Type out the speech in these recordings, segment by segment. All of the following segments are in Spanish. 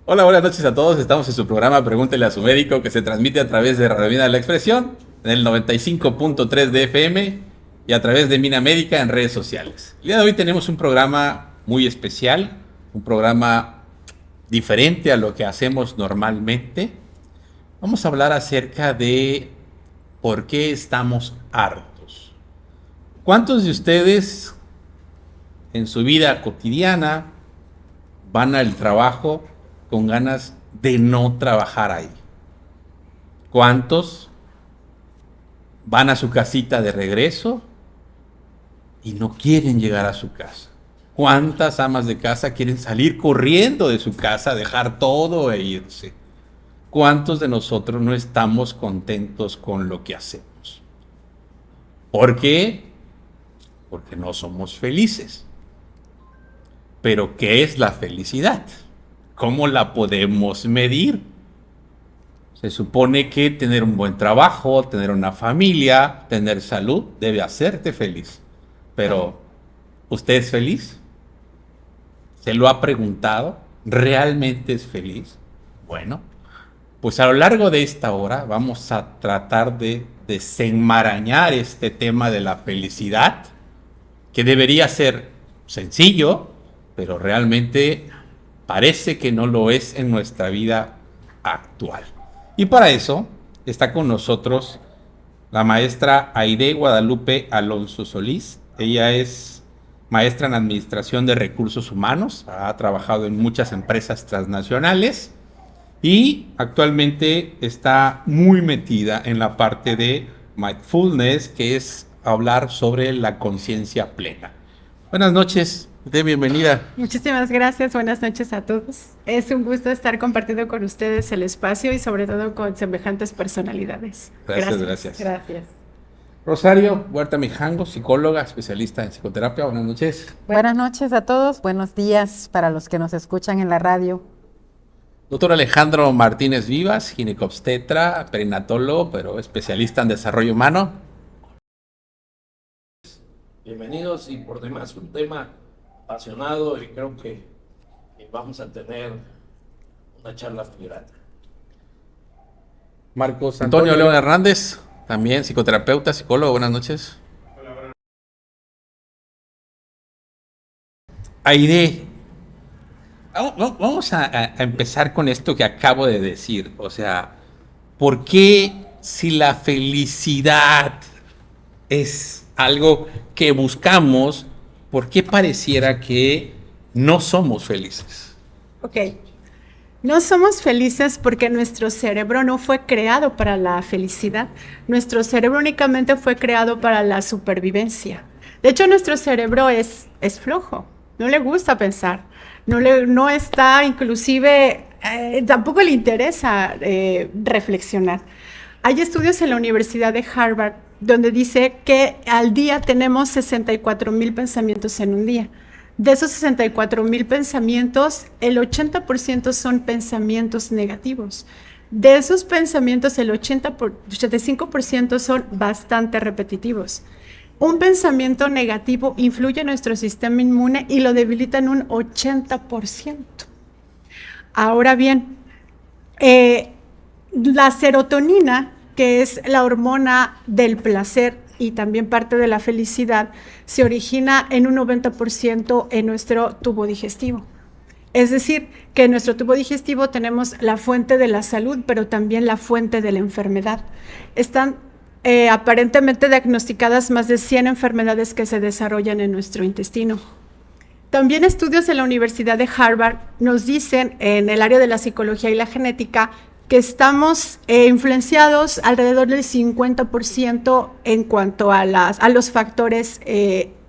Hola, buenas noches a todos. Estamos en su programa Pregúntele a su médico que se transmite a través de Radio Vida de la Expresión en el 95.3 de FM y a través de Mina Médica en redes sociales. El día de hoy tenemos un programa muy especial, un programa diferente a lo que hacemos normalmente. Vamos a hablar acerca de por qué estamos hartos. ¿Cuántos de ustedes en su vida cotidiana van al trabajo con ganas de no trabajar ahí? ¿Cuántos van a su casita de regreso y no quieren llegar a su casa? ¿Cuántas amas de casa quieren salir corriendo de su casa, dejar todo e irse? ¿Cuántos de nosotros no estamos contentos con lo que hacemos? ¿Por qué? Porque no somos felices. Pero ¿qué es la felicidad? ¿Cómo la podemos medir? Se supone que tener un buen trabajo, tener una familia, tener salud, debe hacerte feliz. Pero, ¿usted es feliz? ¿Se lo ha preguntado? ¿Realmente es feliz? Bueno, pues a lo largo de esta hora vamos a tratar de desenmarañar este tema de la felicidad, que debería ser sencillo, pero realmente parece que no lo es en nuestra vida actual. Y para eso está con nosotros la maestra Aide Guadalupe Alonso Solís. Ella es maestra en Administración de Recursos Humanos, ha trabajado en muchas empresas transnacionales y actualmente está muy metida en la parte de mindfulness, que es hablar sobre la conciencia plena. Buenas noches, de bienvenida. Muchísimas gracias, buenas noches a todos. Es un gusto estar compartiendo con ustedes el espacio y sobre todo con semejantes personalidades. Gracias. Gracias. Rosario Huerta Mijango, psicóloga, especialista en psicoterapia. Buenas noches. Buenas noches a todos, buenos días para los que nos escuchan en la radio. Doctor Alejandro Martínez Vivas, ginecobstetra, perinatólogo, pero especialista en desarrollo humano. Bienvenidos y por demás un tema apasionado y creo que vamos a tener una charla muy grata. Marcos Antonio León Hernández, también psicoterapeuta, psicólogo. Buenas noches. Aide, vamos a empezar con esto que acabo de decir. O sea, ¿por qué si la felicidad es algo que buscamos, por qué pareciera que no somos felices? Ok. No somos felices porque nuestro cerebro no fue creado para la felicidad. Nuestro cerebro únicamente fue creado para la supervivencia. De hecho, nuestro cerebro es flojo, no le gusta pensar, no está inclusive, tampoco le interesa reflexionar. Hay estudios en la Universidad de Harvard donde dice que al día tenemos 64,000 pensamientos en un día. De esos 64,000 pensamientos, el 80% son pensamientos negativos. De esos pensamientos, el 85% son bastante repetitivos. Un pensamiento negativo influye en nuestro sistema inmune y lo debilita en un 80%. Ahora bien, la serotonina, que es la hormona del placer y también parte de la felicidad, se origina en un 90% en nuestro tubo digestivo. Es decir, que en nuestro tubo digestivo tenemos la fuente de la salud, pero también la fuente de la enfermedad. Están aparentemente diagnosticadas más de 100 enfermedades que se desarrollan en nuestro intestino. También estudios en la Universidad de Harvard nos dicen, en el área de la psicología y la genética, que estamos influenciados alrededor del 50% en cuanto a los factores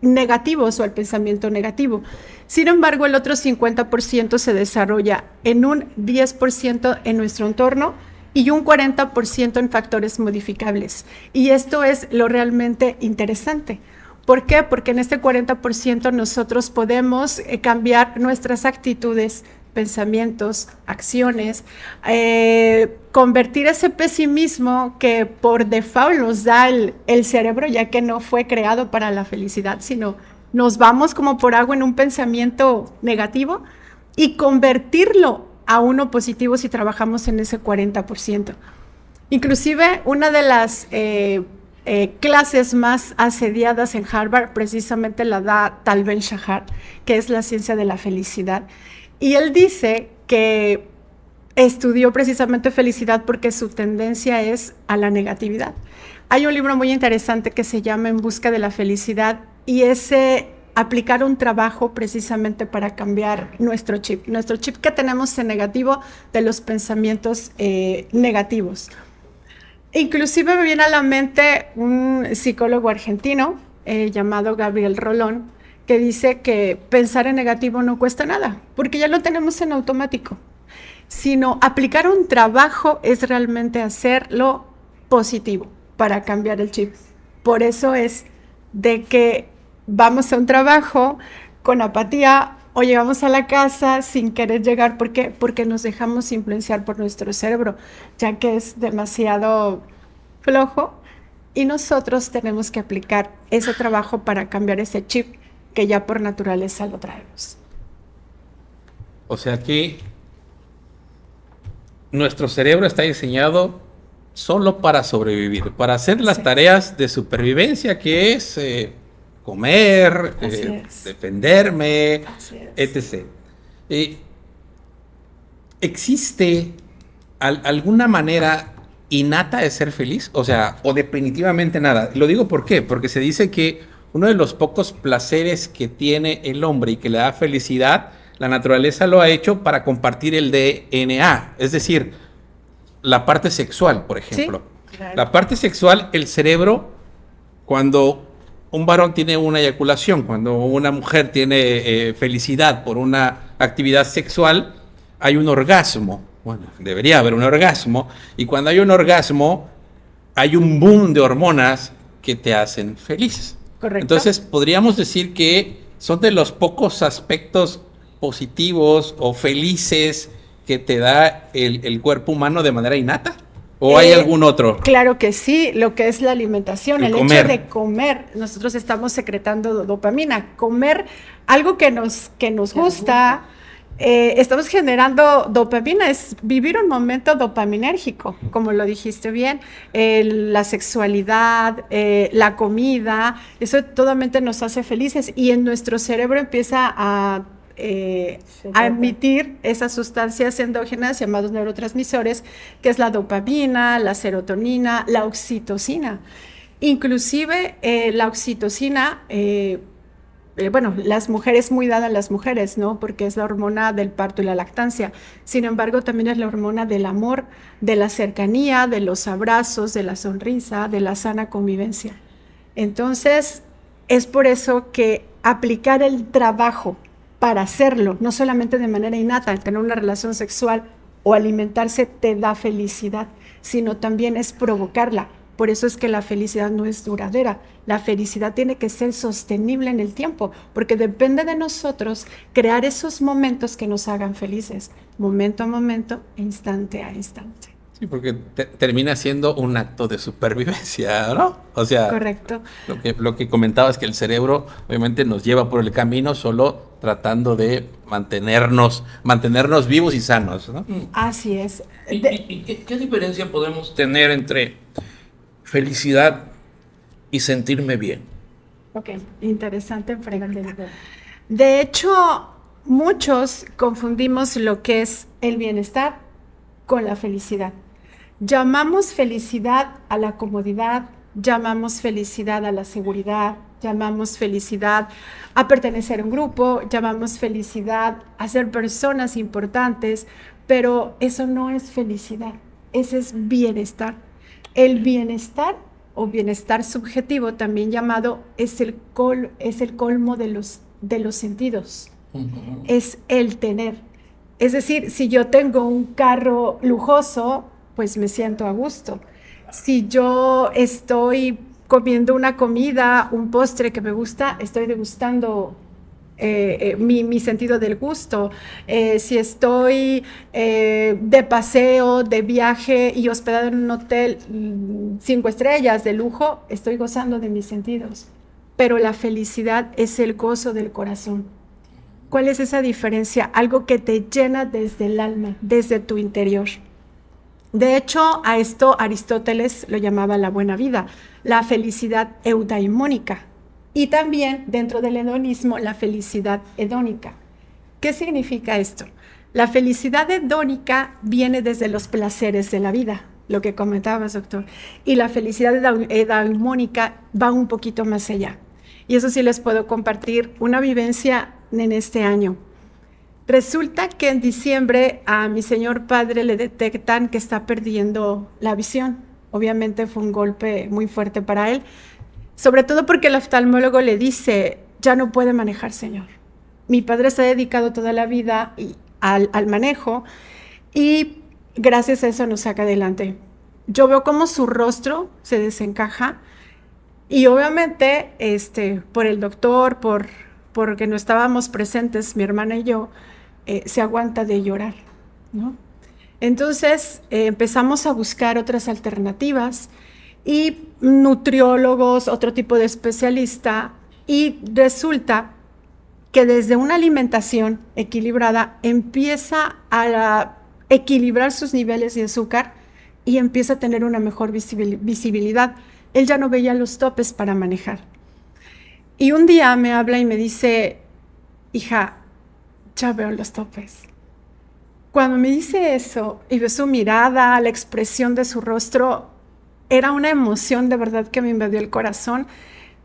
negativos o al pensamiento negativo. Sin embargo, el otro 50% se desarrolla en un 10% en nuestro entorno y un 40% en factores modificables. Y esto es lo realmente interesante. ¿Por qué? Porque en este 40% nosotros podemos cambiar nuestras actitudes, pensamientos, acciones, convertir ese pesimismo que por default nos da el cerebro, ya que no fue creado para la felicidad, sino nos vamos como por agua en un pensamiento negativo y convertirlo a uno positivo si trabajamos en ese 40%. Inclusive una de las clases más asediadas en Harvard precisamente la da Tal Ben-Shahar, que es la ciencia de la felicidad. Y él dice que estudió precisamente felicidad porque su tendencia es a la negatividad. Hay un libro muy interesante que se llama En busca de la felicidad y ese aplicar un trabajo precisamente para cambiar nuestro chip que tenemos en negativo de los pensamientos negativos. Inclusive me viene a la mente un psicólogo argentino llamado Gabriel Rolón, que dice que pensar en negativo no cuesta nada, porque ya lo tenemos en automático, sino aplicar un trabajo es realmente hacerlo positivo para cambiar el chip. Por eso es de que vamos a un trabajo con apatía o llegamos a la casa sin querer llegar. ¿Por qué? Porque nos dejamos influenciar por nuestro cerebro, ya que es demasiado flojo y nosotros tenemos que aplicar ese trabajo para cambiar ese chip que ya por naturaleza lo traemos. O sea que nuestro cerebro está diseñado solo para sobrevivir, para hacer las tareas de supervivencia, que es comer, defenderme, etc. ¿Existe alguna manera innata de ser feliz? O sea, o definitivamente nada. Lo digo ¿por qué? Porque se dice que uno de los pocos placeres que tiene el hombre y que le da felicidad, la naturaleza lo ha hecho para compartir el DNA, es decir, la parte sexual, por ejemplo. Sí, claro. La parte sexual, el cerebro, cuando un varón tiene una eyaculación, cuando una mujer tiene felicidad por una actividad sexual, hay un orgasmo. Bueno, debería haber un orgasmo. Y cuando hay un orgasmo, hay un boom de hormonas que te hacen feliz. Correcto. Entonces, podríamos decir que son de los pocos aspectos positivos o felices que te da el cuerpo humano de manera innata. ¿O hay algún otro? Claro que sí, lo que es la alimentación, el hecho de comer, nosotros estamos secretando dopamina, comer algo que nos gusta, estamos generando dopamina, es vivir un momento dopaminérgico, como lo dijiste bien, la sexualidad, la comida, eso totalmente nos hace felices y en nuestro cerebro empieza a emitir esas sustancias endógenas llamados neurotransmisores, que es la dopamina, la serotonina, la oxitocina. Inclusive la oxitocina, bueno, las mujeres, muy dada a las mujeres, ¿no? Porque es la hormona del parto y la lactancia. Sin embargo, también es la hormona del amor, de la cercanía, de los abrazos, de la sonrisa, de la sana convivencia. Entonces, es por eso que aplicar el trabajo para hacerlo, no solamente de manera innata, tener una relación sexual o alimentarse te da felicidad, sino también es provocarla. Por eso es que la felicidad no es duradera. La felicidad tiene que ser sostenible en el tiempo, porque depende de nosotros crear esos momentos que nos hagan felices, momento a momento, instante a instante. Sí, porque termina siendo un acto de supervivencia, ¿no? O sea, correcto. Lo que comentabas, que el cerebro obviamente nos lleva por el camino solo tratando de mantenernos vivos y sanos, ¿no? Así es. ¿Y qué diferencia podemos tener entre felicidad y sentirme bien? Ok, interesante pregunta. De hecho, muchos confundimos lo que es el bienestar con la felicidad. Llamamos felicidad a la comodidad, llamamos felicidad a la seguridad, llamamos felicidad a pertenecer a un grupo, llamamos felicidad a ser personas importantes, pero eso no es felicidad, ese es bienestar. El bienestar o bienestar subjetivo, también llamado, es el colmo de los sentidos, es el tener. Es decir, si yo tengo un carro lujoso, pues me siento a gusto. Si yo estoy comiendo una comida, un postre que me gusta, estoy degustando mi sentido del gusto. Si estoy de paseo, de viaje y hospedado en un hotel 5 estrellas de lujo, estoy gozando de mis sentidos. Pero la felicidad es el gozo del corazón. ¿Cuál es esa diferencia? Algo que te llena desde el alma, desde tu interior. De hecho, a esto Aristóteles lo llamaba la buena vida, la felicidad eudaimónica. Y también, dentro del hedonismo, la felicidad hedónica. ¿Qué significa esto? La felicidad hedónica viene desde los placeres de la vida, lo que comentabas, doctor. Y la felicidad eudaimónica va un poquito más allá. Y eso sí les puedo compartir una vivencia en este año. Resulta que en diciembre a mi señor padre le detectan que está perdiendo la visión. Obviamente fue un golpe muy fuerte para él, sobre todo porque el oftalmólogo le dice, ya no puede manejar, señor. Mi padre se ha dedicado toda la vida al manejo y gracias a eso nos saca adelante. Yo veo cómo su rostro se desencaja y obviamente por el doctor, porque no estábamos presentes, mi hermana y yo, se aguanta de llorar, ¿no? Entonces empezamos a buscar otras alternativas y nutriólogos, otro tipo de especialista, y resulta que desde una alimentación equilibrada empieza a equilibrar sus niveles de azúcar y empieza a tener una mejor visibilidad. Él ya no veía los topes para manejar. Y un día me habla y me dice, hija, ya veo los topes. Cuando me dice eso y veo su mirada, la expresión de su rostro, era una emoción de verdad que me invadió el corazón.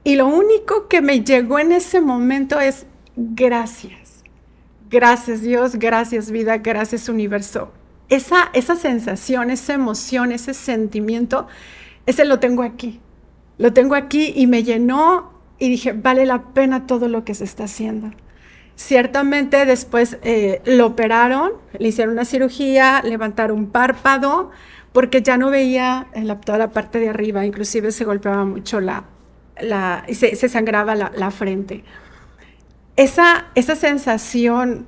Y lo único que me llegó en ese momento es gracias. Gracias Dios, gracias vida, gracias universo. Esa sensación, esa emoción, ese sentimiento, ese lo tengo aquí. Lo tengo aquí y me llenó y dije, vale la pena todo lo que se está haciendo. Ciertamente después lo operaron, le hicieron una cirugía, levantaron un párpado, porque ya no veía toda la parte de arriba, inclusive se golpeaba mucho se sangraba la frente. Esa sensación,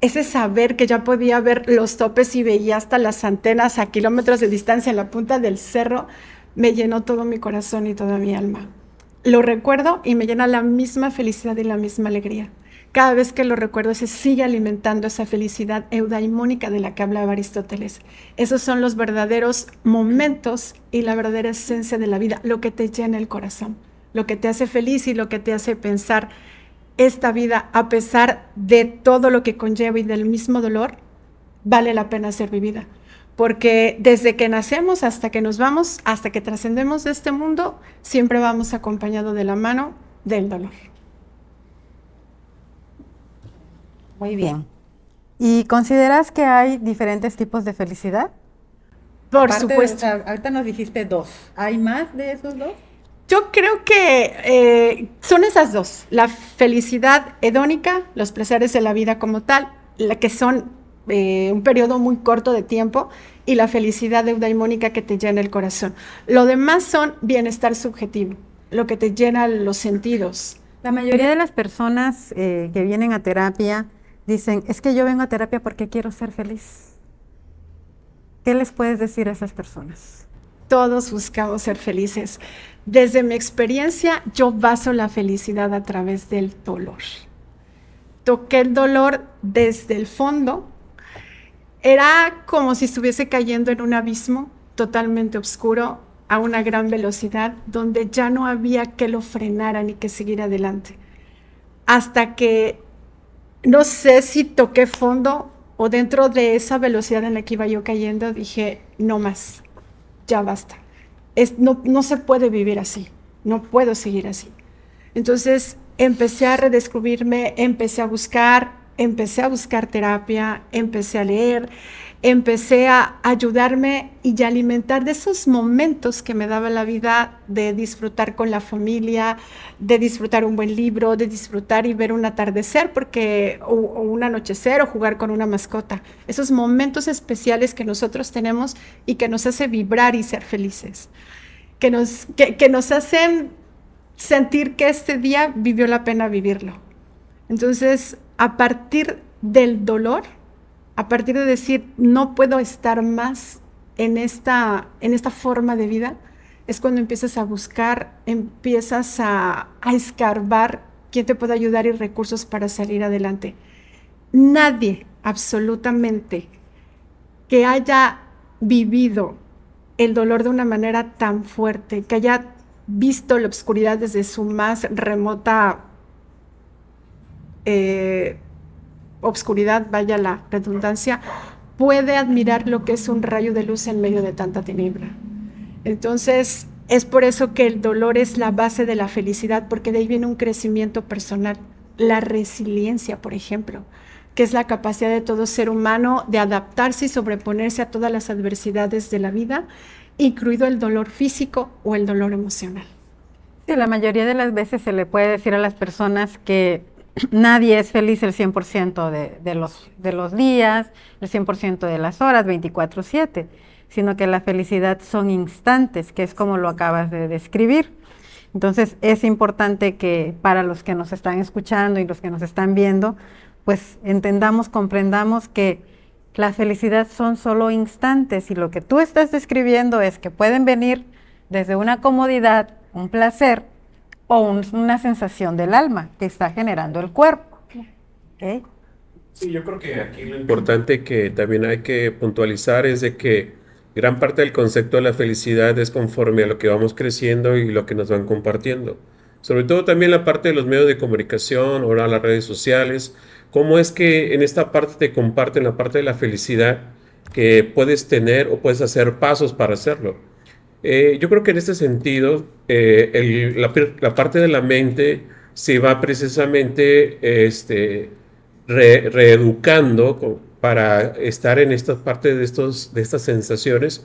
ese saber que ya podía ver los topes y veía hasta las antenas a kilómetros de distancia en la punta del cerro, me llenó todo mi corazón y toda mi alma. Lo recuerdo y me llena la misma felicidad y la misma alegría. Cada vez que lo recuerdo se sigue alimentando esa felicidad eudaimónica de la que hablaba Aristóteles. Esos son los verdaderos momentos y la verdadera esencia de la vida, lo que te llena el corazón, lo que te hace feliz y lo que te hace pensar esta vida, a pesar de todo lo que conlleva y del mismo dolor, vale la pena ser vivida. Porque desde que nacemos hasta que nos vamos, hasta que trascendemos de este mundo, siempre vamos acompañados de la mano del dolor. Muy bien. ¿Y consideras que hay diferentes tipos de felicidad? Por Aparte supuesto. Ahorita nos dijiste 2. ¿Hay más de esos 2? Yo creo que son esas dos, la felicidad hedónica, los placeres de la vida como tal, la que son un periodo muy corto de tiempo, y la felicidad eudaimónica que te llena el corazón. Lo demás son bienestar subjetivo, lo que te llena los sentidos. La mayoría de las personas que vienen a terapia dicen, es que yo vengo a terapia porque quiero ser feliz. ¿Qué les puedes decir a esas personas? Todos buscamos ser felices. Desde mi experiencia, yo baso la felicidad a través del dolor. Toqué el dolor desde el fondo. Era como si estuviese cayendo en un abismo totalmente oscuro, a una gran velocidad, donde ya no había que lo frenara ni que seguir adelante. Hasta que, no sé si toqué fondo o dentro de esa velocidad en la que iba yo cayendo, dije, no más, ya basta. No se puede vivir así, no puedo seguir así. Entonces empecé a redescubrirme, empecé a buscar terapia, empecé a leer, empecé a ayudarme y a alimentar de esos momentos que me daba la vida, de disfrutar con la familia, de disfrutar un buen libro, de disfrutar y ver un atardecer o un anochecer, o jugar con una mascota. Esos momentos especiales que nosotros tenemos y que nos hace vibrar y ser felices, que nos hacen sentir que este día vivió la pena vivirlo. Entonces, a partir del dolor, a partir de decir, no puedo estar más en esta forma de vida, es cuando empiezas a buscar, empiezas a escarbar quién te puede ayudar y recursos para salir adelante. nadie, absolutamente, que haya vivido el dolor de una manera tan fuerte, que haya visto la oscuridad desde su más remota obscuridad, vaya la redundancia, puede admirar lo que es un rayo de luz en medio de tanta tiniebla. Entonces, es por eso que el dolor es la base de la felicidad, porque de ahí viene un crecimiento personal. La resiliencia, por ejemplo, que es la capacidad de todo ser humano de adaptarse y sobreponerse a todas las adversidades de la vida, incluido el dolor físico o el dolor emocional. Sí, la mayoría de las veces se le puede decir a las personas que nadie es feliz el 100% de los días, el 100% de las horas, 24/7, sino que la felicidad son instantes, que es como lo acabas de describir. Entonces es importante que para los que nos están escuchando y los que nos están viendo, pues entendamos, comprendamos que la felicidad son solo instantes y lo que tú estás describiendo es que pueden venir desde una comodidad, un placer o una sensación del alma que está generando el cuerpo. ¿Okay? Sí, yo creo que aquí lo importante que también hay que puntualizar es de que gran parte del concepto de la felicidad es conforme a lo que vamos creciendo y lo que nos van compartiendo. Sobre todo también la parte de los medios de comunicación, ahora las redes sociales, cómo es que en esta parte te comparten la parte de la felicidad que puedes tener o puedes hacer pasos para hacerlo. Yo creo que en este sentido, la parte de la mente se va precisamente reeducando para estar en esta parte de estas sensaciones.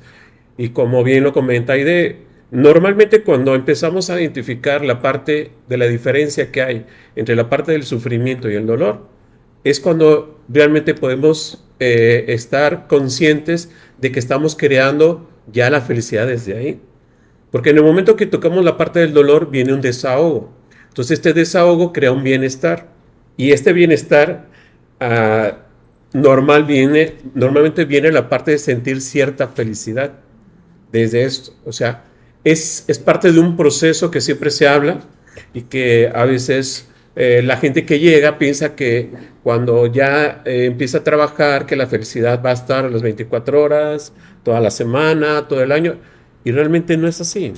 Y como bien lo comenta Aide, normalmente cuando empezamos a identificar la parte de la diferencia que hay entre la parte del sufrimiento y el dolor, es cuando realmente podemos estar conscientes de que estamos creando ya la felicidad desde ahí. Porque en el momento que tocamos la parte del dolor viene un desahogo. Entonces este desahogo crea un bienestar. Y este bienestar normalmente viene la parte de sentir cierta felicidad desde esto. O sea, es parte de un proceso que siempre se habla y que a veces la gente que llega piensa que cuando ya empieza a trabajar, que la felicidad va a estar a las 24 horas, toda la semana, todo el año, y realmente no es así.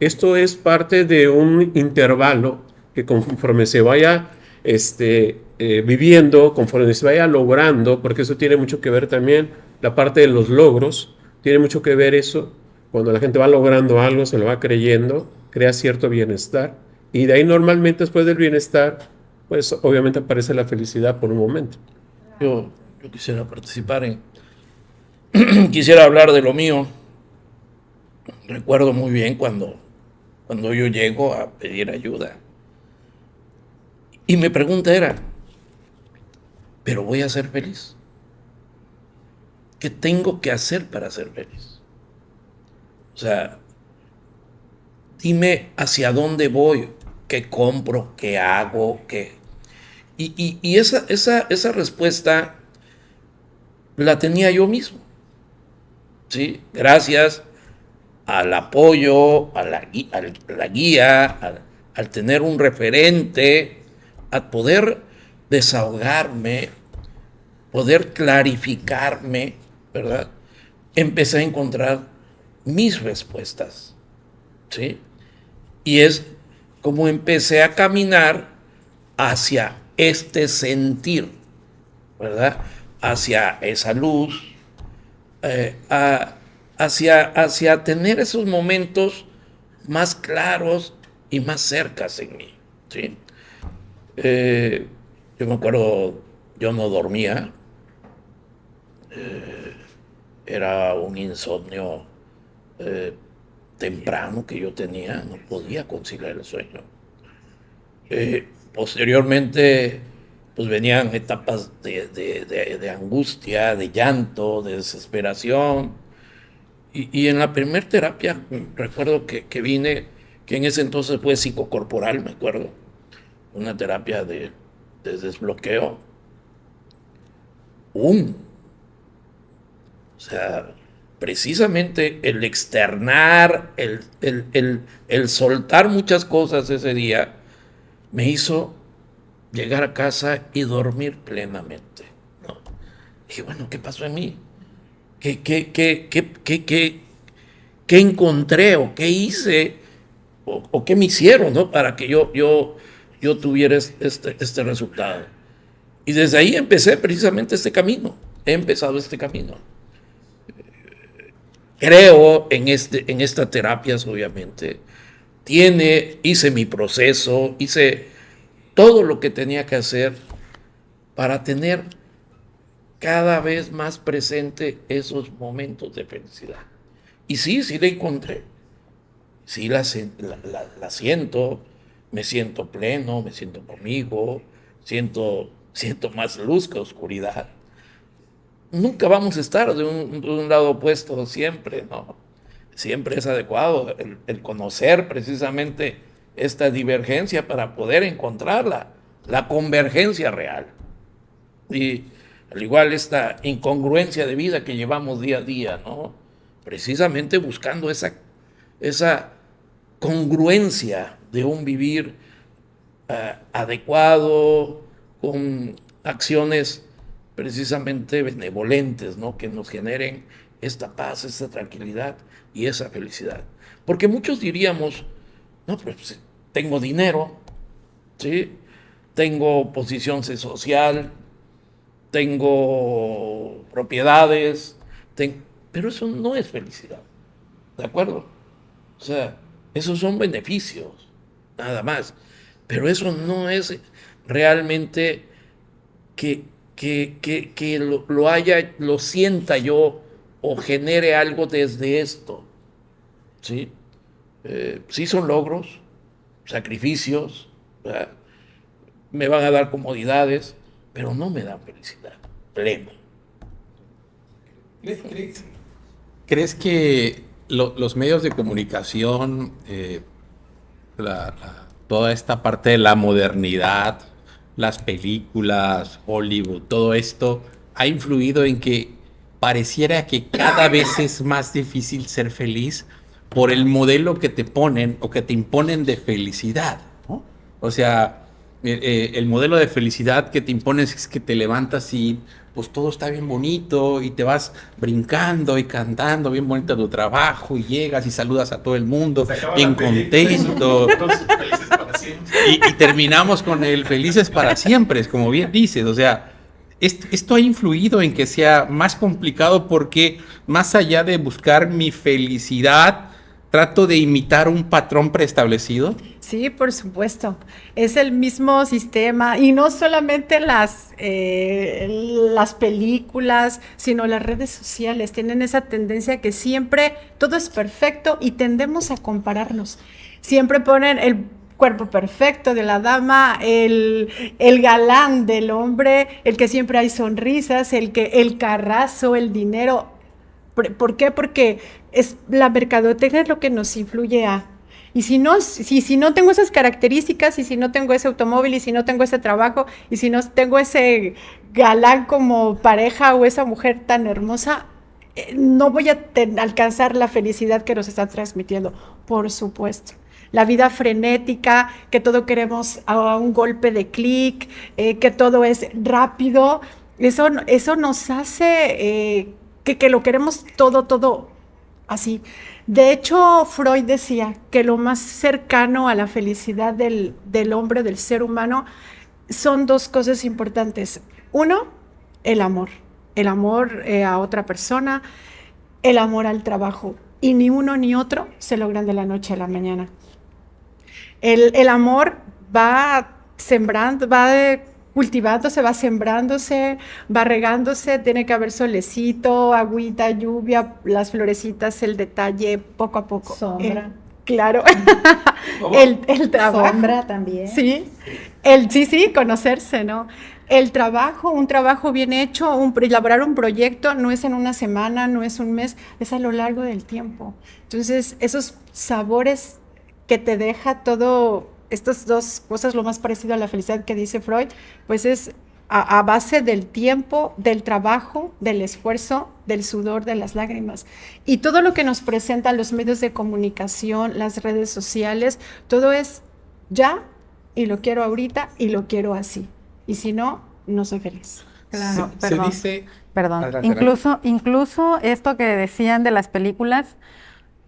Esto es parte de un intervalo que conforme se vaya viviendo, conforme se vaya logrando, porque eso tiene mucho que ver también, la parte de los logros, tiene mucho que ver eso, cuando la gente va logrando algo, se lo va creyendo, crea cierto bienestar, y de ahí normalmente después del bienestar, pues obviamente aparece la felicidad por un momento. Yo quisiera participar quisiera hablar de lo mío. Recuerdo muy bien cuando yo llego a pedir ayuda. Y mi pregunta era, ¿pero voy a ser feliz? ¿Qué tengo que hacer para ser feliz? O sea, dime hacia dónde voy, qué compro, qué hago, qué... Y esa respuesta la tenía yo mismo, ¿sí? Gracias al apoyo, a la guía, al tener un referente, a poder desahogarme, poder clarificarme, ¿verdad? Empecé a encontrar mis respuestas, ¿sí? Y es como empecé a caminar hacia este sentir, ¿verdad? Hacia esa luz, hacia tener esos momentos más claros y más cercas en mí, ¿sí? Yo me acuerdo, yo no dormía, era un insomnio temprano que yo tenía, no podía conciliar el sueño. Posteriormente, pues venían etapas de angustia, de llanto, de desesperación. Y en la primera terapia, recuerdo que vine, que en ese entonces fue psicocorporal, me acuerdo, una terapia de desbloqueo. O sea, precisamente el externar, el soltar muchas cosas ese día, me hizo llegar a casa y dormir plenamente, ¿no? Dije, bueno, ¿qué pasó en mí? ¿Qué encontré o qué hice o qué me hicieron, ¿no? Para que yo tuviera este resultado. Y desde ahí empecé precisamente este camino. He empezado este camino. Creo en estas terapias, obviamente. Hice mi proceso, hice todo lo que tenía que hacer para tener cada vez más presente esos momentos de felicidad. Y sí la encontré. Sí la siento, me siento pleno, me siento conmigo, siento más luz que oscuridad. Nunca vamos a estar de un lado opuesto, siempre, ¿no? Siempre es adecuado el conocer precisamente esta divergencia para poder encontrar la convergencia real. Y al igual esta incongruencia de vida que llevamos día a día, ¿no? Precisamente buscando esa congruencia de un vivir adecuado, con acciones precisamente benevolentes, ¿no? Que nos generen esta paz, esta tranquilidad y esa felicidad. Porque muchos diríamos, no, pues tengo dinero, ¿sí? Tengo posición social, tengo propiedades, pero eso no es felicidad, ¿de acuerdo? O sea, esos son beneficios, nada más. Pero eso no es realmente que lo sienta yo o genere algo desde esto. ¿Sí? Sí son logros, sacrificios, ¿verdad? Me van a dar comodidades, pero no me dan felicidad plena. ¿Crees que los medios de comunicación, toda esta parte de la modernidad, las películas, Hollywood, todo esto, ha influido en que pareciera que cada vez es más difícil ser feliz por el modelo que te ponen o que te imponen de felicidad, ¿no? O sea, el modelo de felicidad que te impones es que te levantas y pues todo está bien bonito y te vas brincando y cantando bien bonito tu trabajo y llegas y saludas a todo el mundo bien contento. Y terminamos con el felices para siempre, como bien dices. O sea, esto ha influido en que sea más complicado porque más allá de buscar mi felicidad, trato de imitar un patrón preestablecido. Sí, por supuesto. Es el mismo sistema y no solamente las películas, sino las redes sociales tienen esa tendencia que siempre todo es perfecto y tendemos a compararnos. Siempre ponen el cuerpo perfecto de la dama, el galán del hombre, el que siempre hay sonrisas, el carrazo, el dinero. ¿Por qué? Porque la mercadotecnia es lo que nos influye a... Y si no tengo esas características, y si no tengo ese automóvil, y si no tengo ese trabajo, y si no tengo ese galán como pareja o esa mujer tan hermosa, no voy a alcanzar la felicidad que nos están transmitiendo, por supuesto. La vida frenética, que todo queremos a un golpe de clic, que todo es rápido, eso nos hace que lo queremos todo así. De hecho, Freud decía que lo más cercano a la felicidad del hombre, del ser humano, son dos cosas importantes. Uno, el amor a otra persona, el amor al trabajo. Y ni uno ni otro se logran de la noche a la mañana. El amor va sembrando, va cultivándose, va sembrándose, va regándose, tiene que haber solecito, agüita, lluvia, las florecitas, el detalle, poco a poco. Sombra. Claro. El trabajo. Sombra también. Sí. Sí, conocerse, ¿no? El trabajo, un trabajo bien hecho, elaborar un proyecto no es en una semana, no es un mes, es a lo largo del tiempo. Entonces, esos sabores que te deja todo, estas dos cosas, lo más parecido a la felicidad que dice Freud, pues es a base del tiempo, del trabajo, del esfuerzo, del sudor, de las lágrimas. Y todo lo que nos presentan los medios de comunicación, las redes sociales, todo es ya y lo quiero ahorita y lo quiero así. Y si no, no soy feliz. Claro, Se perdón. dice... Perdón. Adelante, Incluso esto que decían de las películas,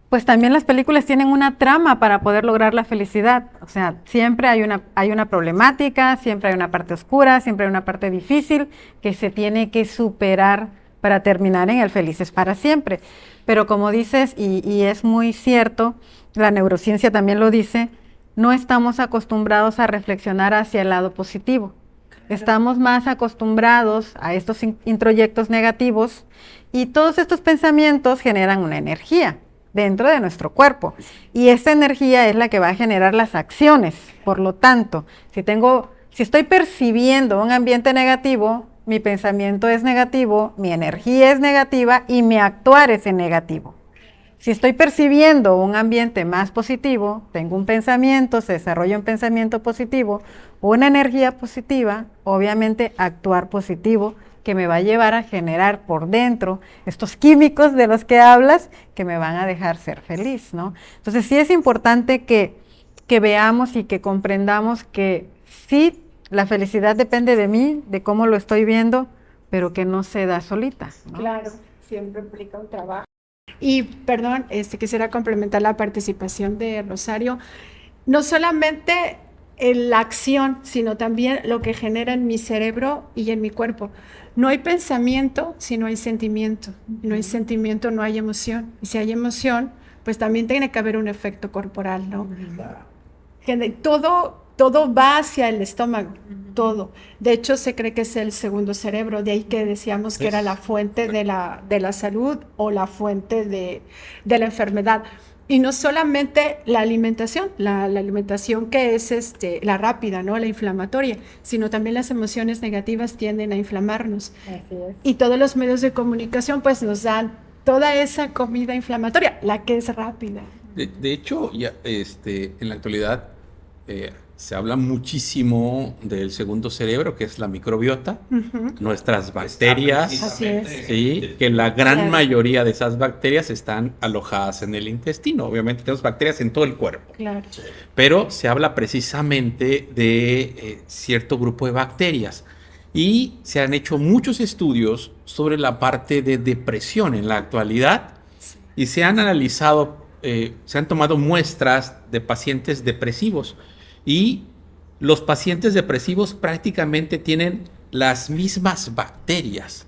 pues también las películas tienen una trama para poder lograr la felicidad. O sea, siempre hay una problemática, siempre hay una parte oscura, siempre hay una parte difícil que se tiene que superar para terminar en el felices para siempre. Pero como dices, y es muy cierto, la neurociencia también lo dice, no estamos acostumbrados a reflexionar hacia el lado positivo. Estamos más acostumbrados a estos introyectos negativos y todos estos pensamientos generan una energía dentro de nuestro cuerpo y esta energía es la que va a generar las acciones. Por lo tanto, si estoy percibiendo un ambiente negativo, mi pensamiento es negativo, mi energía es negativa y mi actuar es en negativo. Si estoy percibiendo un ambiente más positivo, tengo un pensamiento, se desarrolla un pensamiento positivo, una energía positiva, obviamente actuar positivo, que me va a llevar a generar por dentro estos químicos de los que hablas, que me van a dejar ser feliz, ¿no? Entonces sí es importante que veamos y que comprendamos que sí, la felicidad depende de mí, de cómo lo estoy viendo, pero que no se da solita, ¿no? Claro, siempre implica un trabajo. Y perdón, quisiera complementar la participación de Rosario. No solamente en la acción, sino también lo que genera en mi cerebro y en mi cuerpo. No hay pensamiento si no hay sentimiento. No hay sentimiento, no hay emoción. Y si hay emoción, pues también tiene que haber un efecto corporal, ¿no? Todo va hacia el estómago, todo. De hecho, se cree que es el segundo cerebro, de ahí que decíamos que era la fuente de la salud o la fuente de la enfermedad. Y no solamente la alimentación, la alimentación que es la rápida, ¿no? La inflamatoria, sino también las emociones negativas tienden a inflamarnos. Así es. Y todos los medios de comunicación pues nos dan toda esa comida inflamatoria, la que es rápida. De hecho, ya, en la actualidad se habla muchísimo del segundo cerebro, que es la microbiota, nuestras bacterias, Así es. ¿sí? Que la gran Claro. mayoría de esas bacterias están alojadas en el intestino. Obviamente tenemos bacterias en todo el cuerpo, Claro. pero se habla precisamente de cierto grupo de bacterias. Y se han hecho muchos estudios sobre la parte de depresión en la actualidad y se han analizado, se han tomado muestras de pacientes depresivos y los pacientes depresivos prácticamente tienen las mismas bacterias.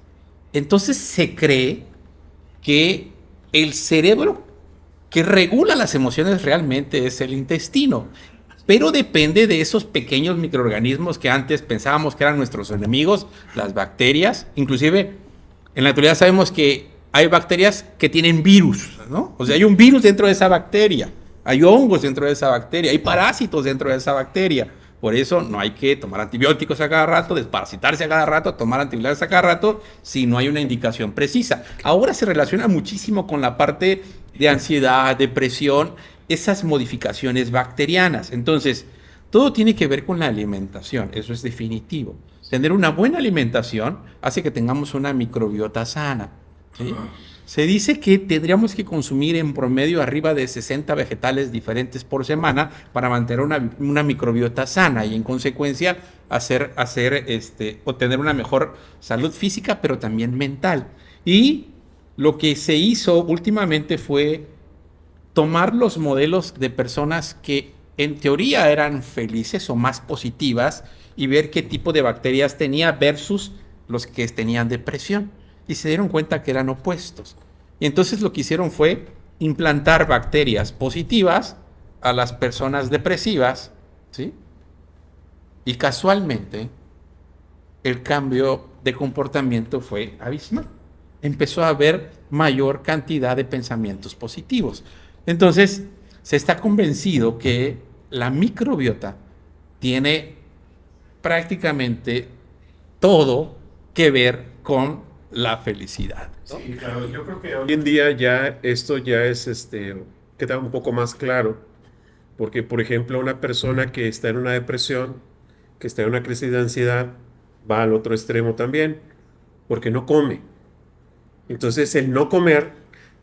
Entonces se cree que el cerebro que regula las emociones realmente es el intestino, pero depende de esos pequeños microorganismos que antes pensábamos que eran nuestros enemigos, las bacterias. Inclusive en la actualidad sabemos que hay bacterias que tienen virus, ¿no? O sea, hay un virus dentro de esa bacteria, hay hongos dentro de esa bacteria, hay parásitos dentro de esa bacteria. Por eso no hay que tomar antibióticos a cada rato, desparasitarse a cada rato, tomar antibióticos a cada rato, si no hay una indicación precisa. Ahora se relaciona muchísimo con la parte de ansiedad, depresión, esas modificaciones bacterianas. Entonces, todo tiene que ver con la alimentación, eso es definitivo. Tener una buena alimentación hace que tengamos una microbiota sana, ¿sí? Se dice que tendríamos que consumir en promedio arriba de 60 vegetales diferentes por semana para mantener una microbiota sana y en consecuencia obtener una mejor salud física, pero también mental. Y lo que se hizo últimamente fue tomar los modelos de personas que en teoría eran felices o más positivas y ver qué tipo de bacterias tenía versus los que tenían depresión. Y se dieron cuenta que eran opuestos. Y entonces lo que hicieron fue implantar bacterias positivas a las personas depresivas, ¿sí? Y casualmente el cambio de comportamiento fue abismal. Empezó a haber mayor cantidad de pensamientos positivos. Entonces, se está convencido que la microbiota tiene prácticamente todo que ver con la felicidad, ¿no? Sí, claro, yo creo que hoy en día ya esto ya es queda un poco más claro, porque por ejemplo una persona que está en una depresión, que está en una crisis de ansiedad, va al otro extremo también, porque no come. Entonces el no comer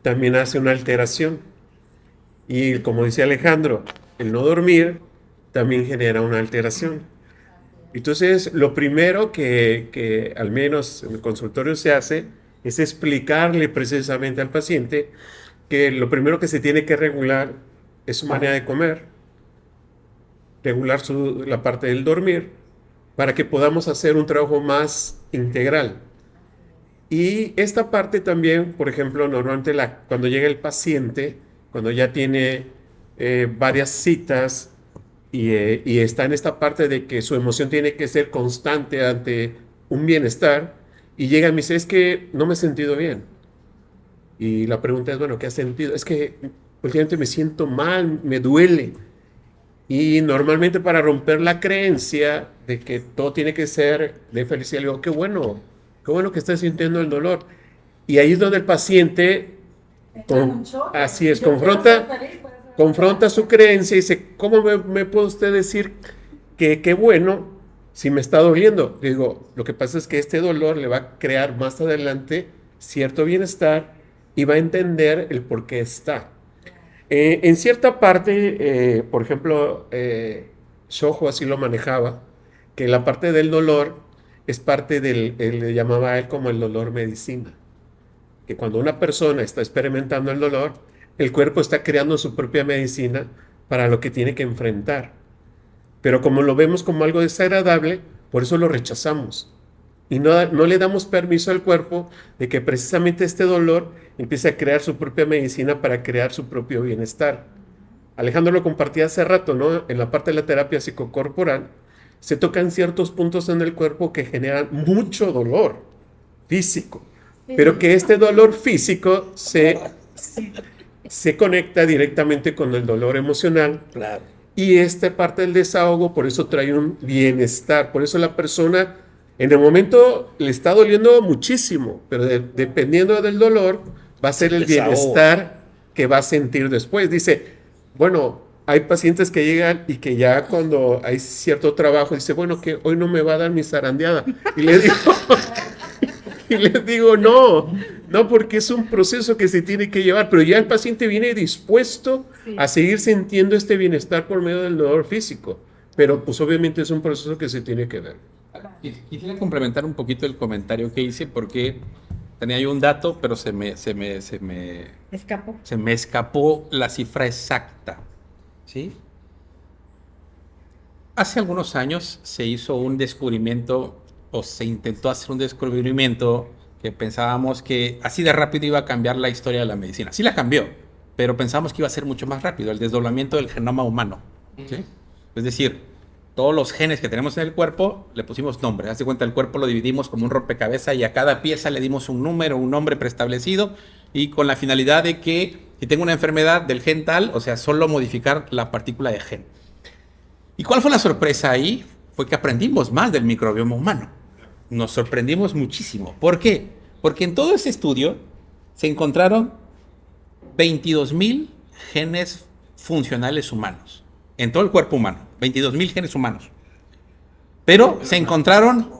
también hace una alteración. Y como dice Alejandro, el no dormir también genera una alteración. Entonces, lo primero que al menos en el consultorio se hace es explicarle precisamente al paciente que lo primero que se tiene que regular es su manera de comer, regular la parte del dormir, para que podamos hacer un trabajo más integral. Y esta parte también, por ejemplo, normalmente cuando llega el paciente, cuando ya tiene varias citas y está en esta parte de que su emoción tiene que ser constante ante un bienestar, y llega y me dice, es que no me he sentido bien. Y la pregunta es, bueno, ¿qué has sentido? Es que últimamente me siento mal, me duele. Y normalmente para romper la creencia de que todo tiene que ser de felicidad, le digo, qué bueno que estás sintiendo el dolor. Y ahí es donde el paciente, así es, confronta su creencia y dice, ¿cómo me puede usted decir que qué bueno si me está doliendo? Le digo, lo que pasa es que este dolor le va a crear más adelante cierto bienestar y va a entender el por qué está. En cierta parte, por ejemplo, Shoho así lo manejaba, que la parte del dolor es parte él le llamaba a él como el dolor medicina, que cuando una persona está experimentando el dolor, el cuerpo está creando su propia medicina para lo que tiene que enfrentar. Pero como lo vemos como algo desagradable, por eso lo rechazamos. Y no le damos permiso al cuerpo de que precisamente este dolor empiece a crear su propia medicina para crear su propio bienestar. Alejandro lo compartía hace rato, ¿no? En la parte de la terapia psicocorporal, se tocan ciertos puntos en el cuerpo que generan mucho dolor físico, pero que este dolor físico se conecta directamente con el dolor emocional. Claro. Y esta parte del desahogo, por eso trae un bienestar. Por eso la persona en el momento le está doliendo muchísimo, pero dependiendo del dolor, va a ser el bienestar que va a sentir después. Dice, bueno, hay pacientes que llegan y que ya cuando hay cierto trabajo, dice, bueno, que hoy no me va a dar mi zarandeada. Y les digo, no, porque es un proceso que se tiene que llevar, pero ya el paciente viene dispuesto a seguir sintiendo este bienestar por medio del dolor físico, pero pues obviamente es un proceso que se tiene que ver. Quisiera complementar un poquito el comentario que hice porque tenía yo un dato, pero se me escapó la cifra exacta, ¿sí? Hace algunos años se hizo un descubrimiento o se intentó hacer un descubrimiento que pensábamos que así de rápido iba a cambiar la historia de la medicina. Sí la cambió, pero pensábamos que iba a ser mucho más rápido, el desdoblamiento del genoma humano, ¿sí? Es decir, todos los genes que tenemos en el cuerpo le pusimos nombre. Haz de cuenta, el cuerpo lo dividimos como un rompecabezas y a cada pieza le dimos un número, un nombre preestablecido y con la finalidad de que si tengo una enfermedad del gen tal, o sea, solo modificar la partícula de gen. ¿Y cuál fue la sorpresa ahí? Fue que aprendimos más del microbioma humano. Nos sorprendimos muchísimo. ¿Por qué? Porque en todo ese estudio se encontraron 22,000 genes funcionales humanos. En todo el cuerpo humano, 22,000 genes humanos. Pero se encontraron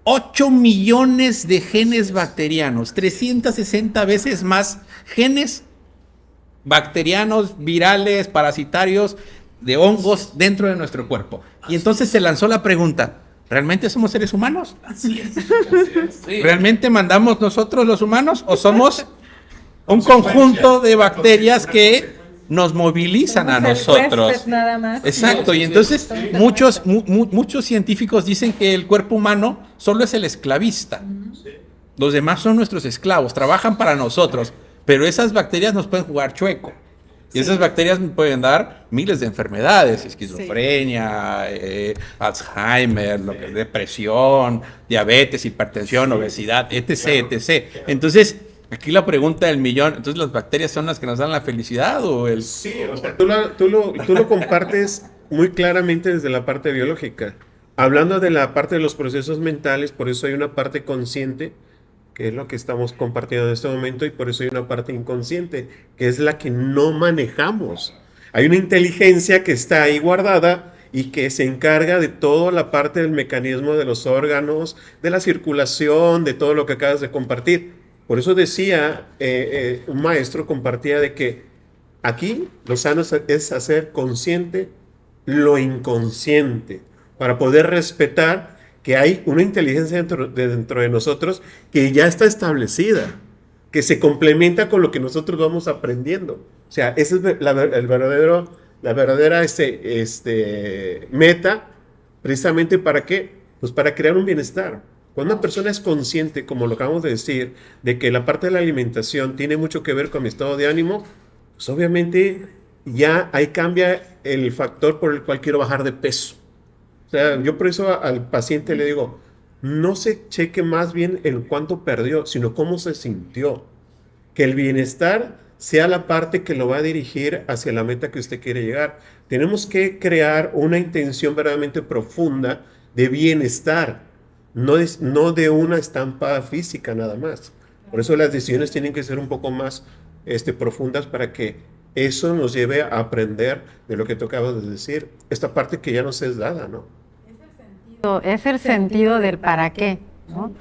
8 millones de genes bacterianos, 360 veces más genes bacterianos, virales, parasitarios, de hongos dentro de nuestro cuerpo. Y entonces se lanzó la pregunta, ¿realmente somos seres humanos? Así es. ¿Realmente mandamos nosotros los humanos o somos un conjunto de bacterias que nos movilizan a nosotros? Nada más. Exacto, y entonces muchos científicos dicen que el cuerpo humano solo es el esclavista. Los demás son nuestros esclavos, trabajan para nosotros, pero esas bacterias nos pueden jugar chueco. Y esas bacterias pueden dar miles de enfermedades, esquizofrenia, Alzheimer, depresión, diabetes, hipertensión, obesidad, etc., etc. Entonces, aquí la pregunta del millón, ¿entonces las bacterias son las que nos dan la felicidad o el...? Sí, o sea, tú lo compartes muy claramente desde la parte biológica. Hablando de la parte de los procesos mentales, por eso hay una parte consciente, que es lo que estamos compartiendo en este momento, y por eso hay una parte inconsciente, que es la que no manejamos. Hay una inteligencia que está ahí guardada y que se encarga de toda la parte del mecanismo de los órganos, de la circulación, de todo lo que acabas de compartir. Por eso decía, un maestro compartía de que aquí lo sano es hacer consciente lo inconsciente, para poder respetar que hay una inteligencia dentro de nosotros que ya está establecida, que se complementa con lo que nosotros vamos aprendiendo. O sea, esa es la verdadera meta, precisamente ¿para qué? Pues para crear un bienestar. Cuando una persona es consciente, como lo acabamos de decir, de que la parte de la alimentación tiene mucho que ver con mi estado de ánimo, pues obviamente ya ahí cambia el factor por el cual quiero bajar de peso. O sea, yo por eso al paciente le digo, no se cheque más bien en cuánto perdió, sino cómo se sintió. Que el bienestar sea la parte que lo va a dirigir hacia la meta que usted quiere llegar. Tenemos que crear una intención verdaderamente profunda de bienestar, no de una estampa física nada más. Por eso las decisiones tienen que ser un poco más profundas para que eso nos lleve a aprender de lo que tú acabas de decir. Esta parte que ya nos es dada, ¿no? Es el sentido del para qué, ¿no?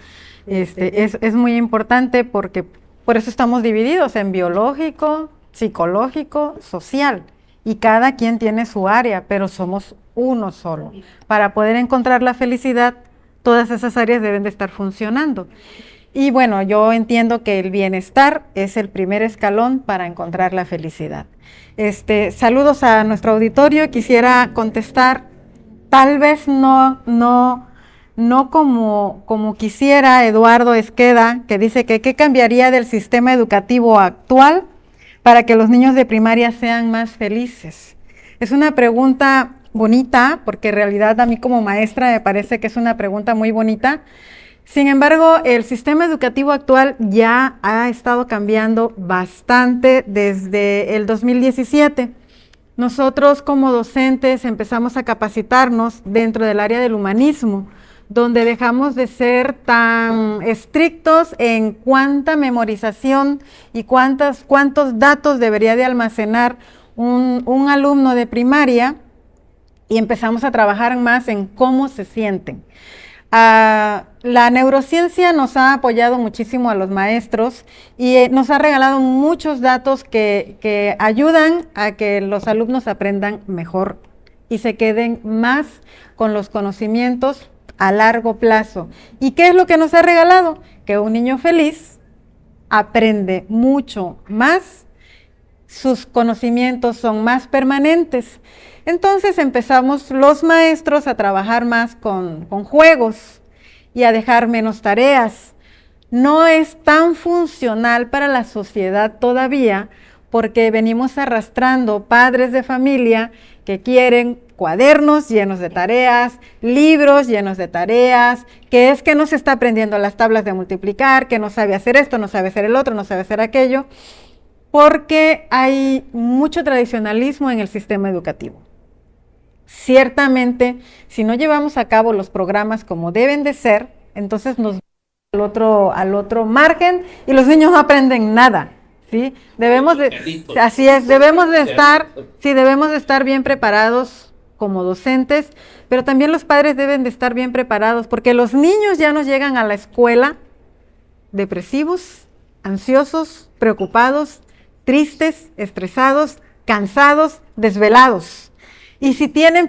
Es muy importante porque por eso estamos divididos en biológico, psicológico, social, y cada quien tiene su área, pero somos uno solo. Para poder encontrar la felicidad, todas esas áreas deben de estar funcionando. Y bueno, yo entiendo que el bienestar es el primer escalón para encontrar la felicidad. Saludos a nuestro auditorio. Quisiera contestar, tal vez no como quisiera Eduardo Esqueda, que dice que ¿qué cambiaría del sistema educativo actual para que los niños de primaria sean más felices? Es una pregunta bonita, porque en realidad a mí como maestra me parece que es una pregunta muy bonita. Sin embargo, el sistema educativo actual ya ha estado cambiando bastante desde el 2017. Nosotros como docentes empezamos a capacitarnos dentro del área del humanismo, donde dejamos de ser tan estrictos en cuánta memorización y cuántos datos debería de almacenar un alumno de primaria, y empezamos a trabajar más en cómo se sienten. La neurociencia nos ha apoyado muchísimo a los maestros y nos ha regalado muchos datos que ayudan a que los alumnos aprendan mejor y se queden más con los conocimientos a largo plazo. ¿Y qué es lo que nos ha regalado? Que un niño feliz aprende mucho más, sus conocimientos son más permanentes. Entonces empezamos los maestros a trabajar más con juegos y a dejar menos tareas. No es tan funcional para la sociedad todavía, porque venimos arrastrando padres de familia que quieren cuadernos llenos de tareas, libros llenos de tareas, que es que no se está aprendiendo las tablas de multiplicar, que no sabe hacer esto, no sabe hacer el otro, no sabe hacer aquello, porque hay mucho tradicionalismo en el sistema educativo. Ciertamente, si no llevamos a cabo los programas como deben de ser, entonces nos vamos al otro margen y los niños no aprenden nada, ¿sí? Debemos de estar bien preparados como docentes, pero también los padres deben de estar bien preparados, porque los niños ya nos llegan a la escuela depresivos, ansiosos, preocupados, tristes, estresados, cansados, desvelados. Y si tienen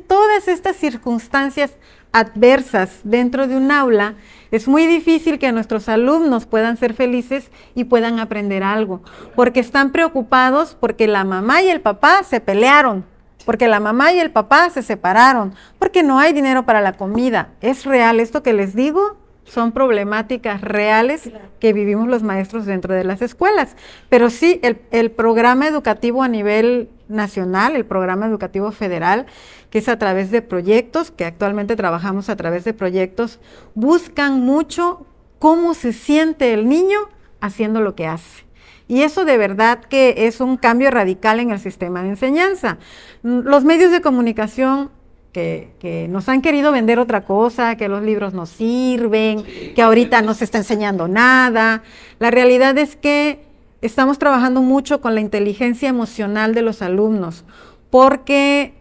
todas estas circunstancias adversas dentro de un aula, es muy difícil que nuestros alumnos puedan ser felices y puedan aprender algo, porque están preocupados porque la mamá y el papá se pelearon, porque la mamá y el papá se separaron, porque no hay dinero para la comida. ¿Es real esto que les digo? Son problemáticas reales que vivimos los maestros dentro de las escuelas. Pero sí, el programa educativo a nivel nacional, el programa educativo federal, que es a través de proyectos, que actualmente trabajamos a través de proyectos, buscan mucho cómo se siente el niño haciendo lo que hace. Y eso de verdad que es un cambio radical en el sistema de enseñanza. Los medios de comunicación que nos han querido vender otra cosa, que los libros no sirven, que ahorita no se está enseñando nada. La realidad es que estamos trabajando mucho con la inteligencia emocional de los alumnos, porque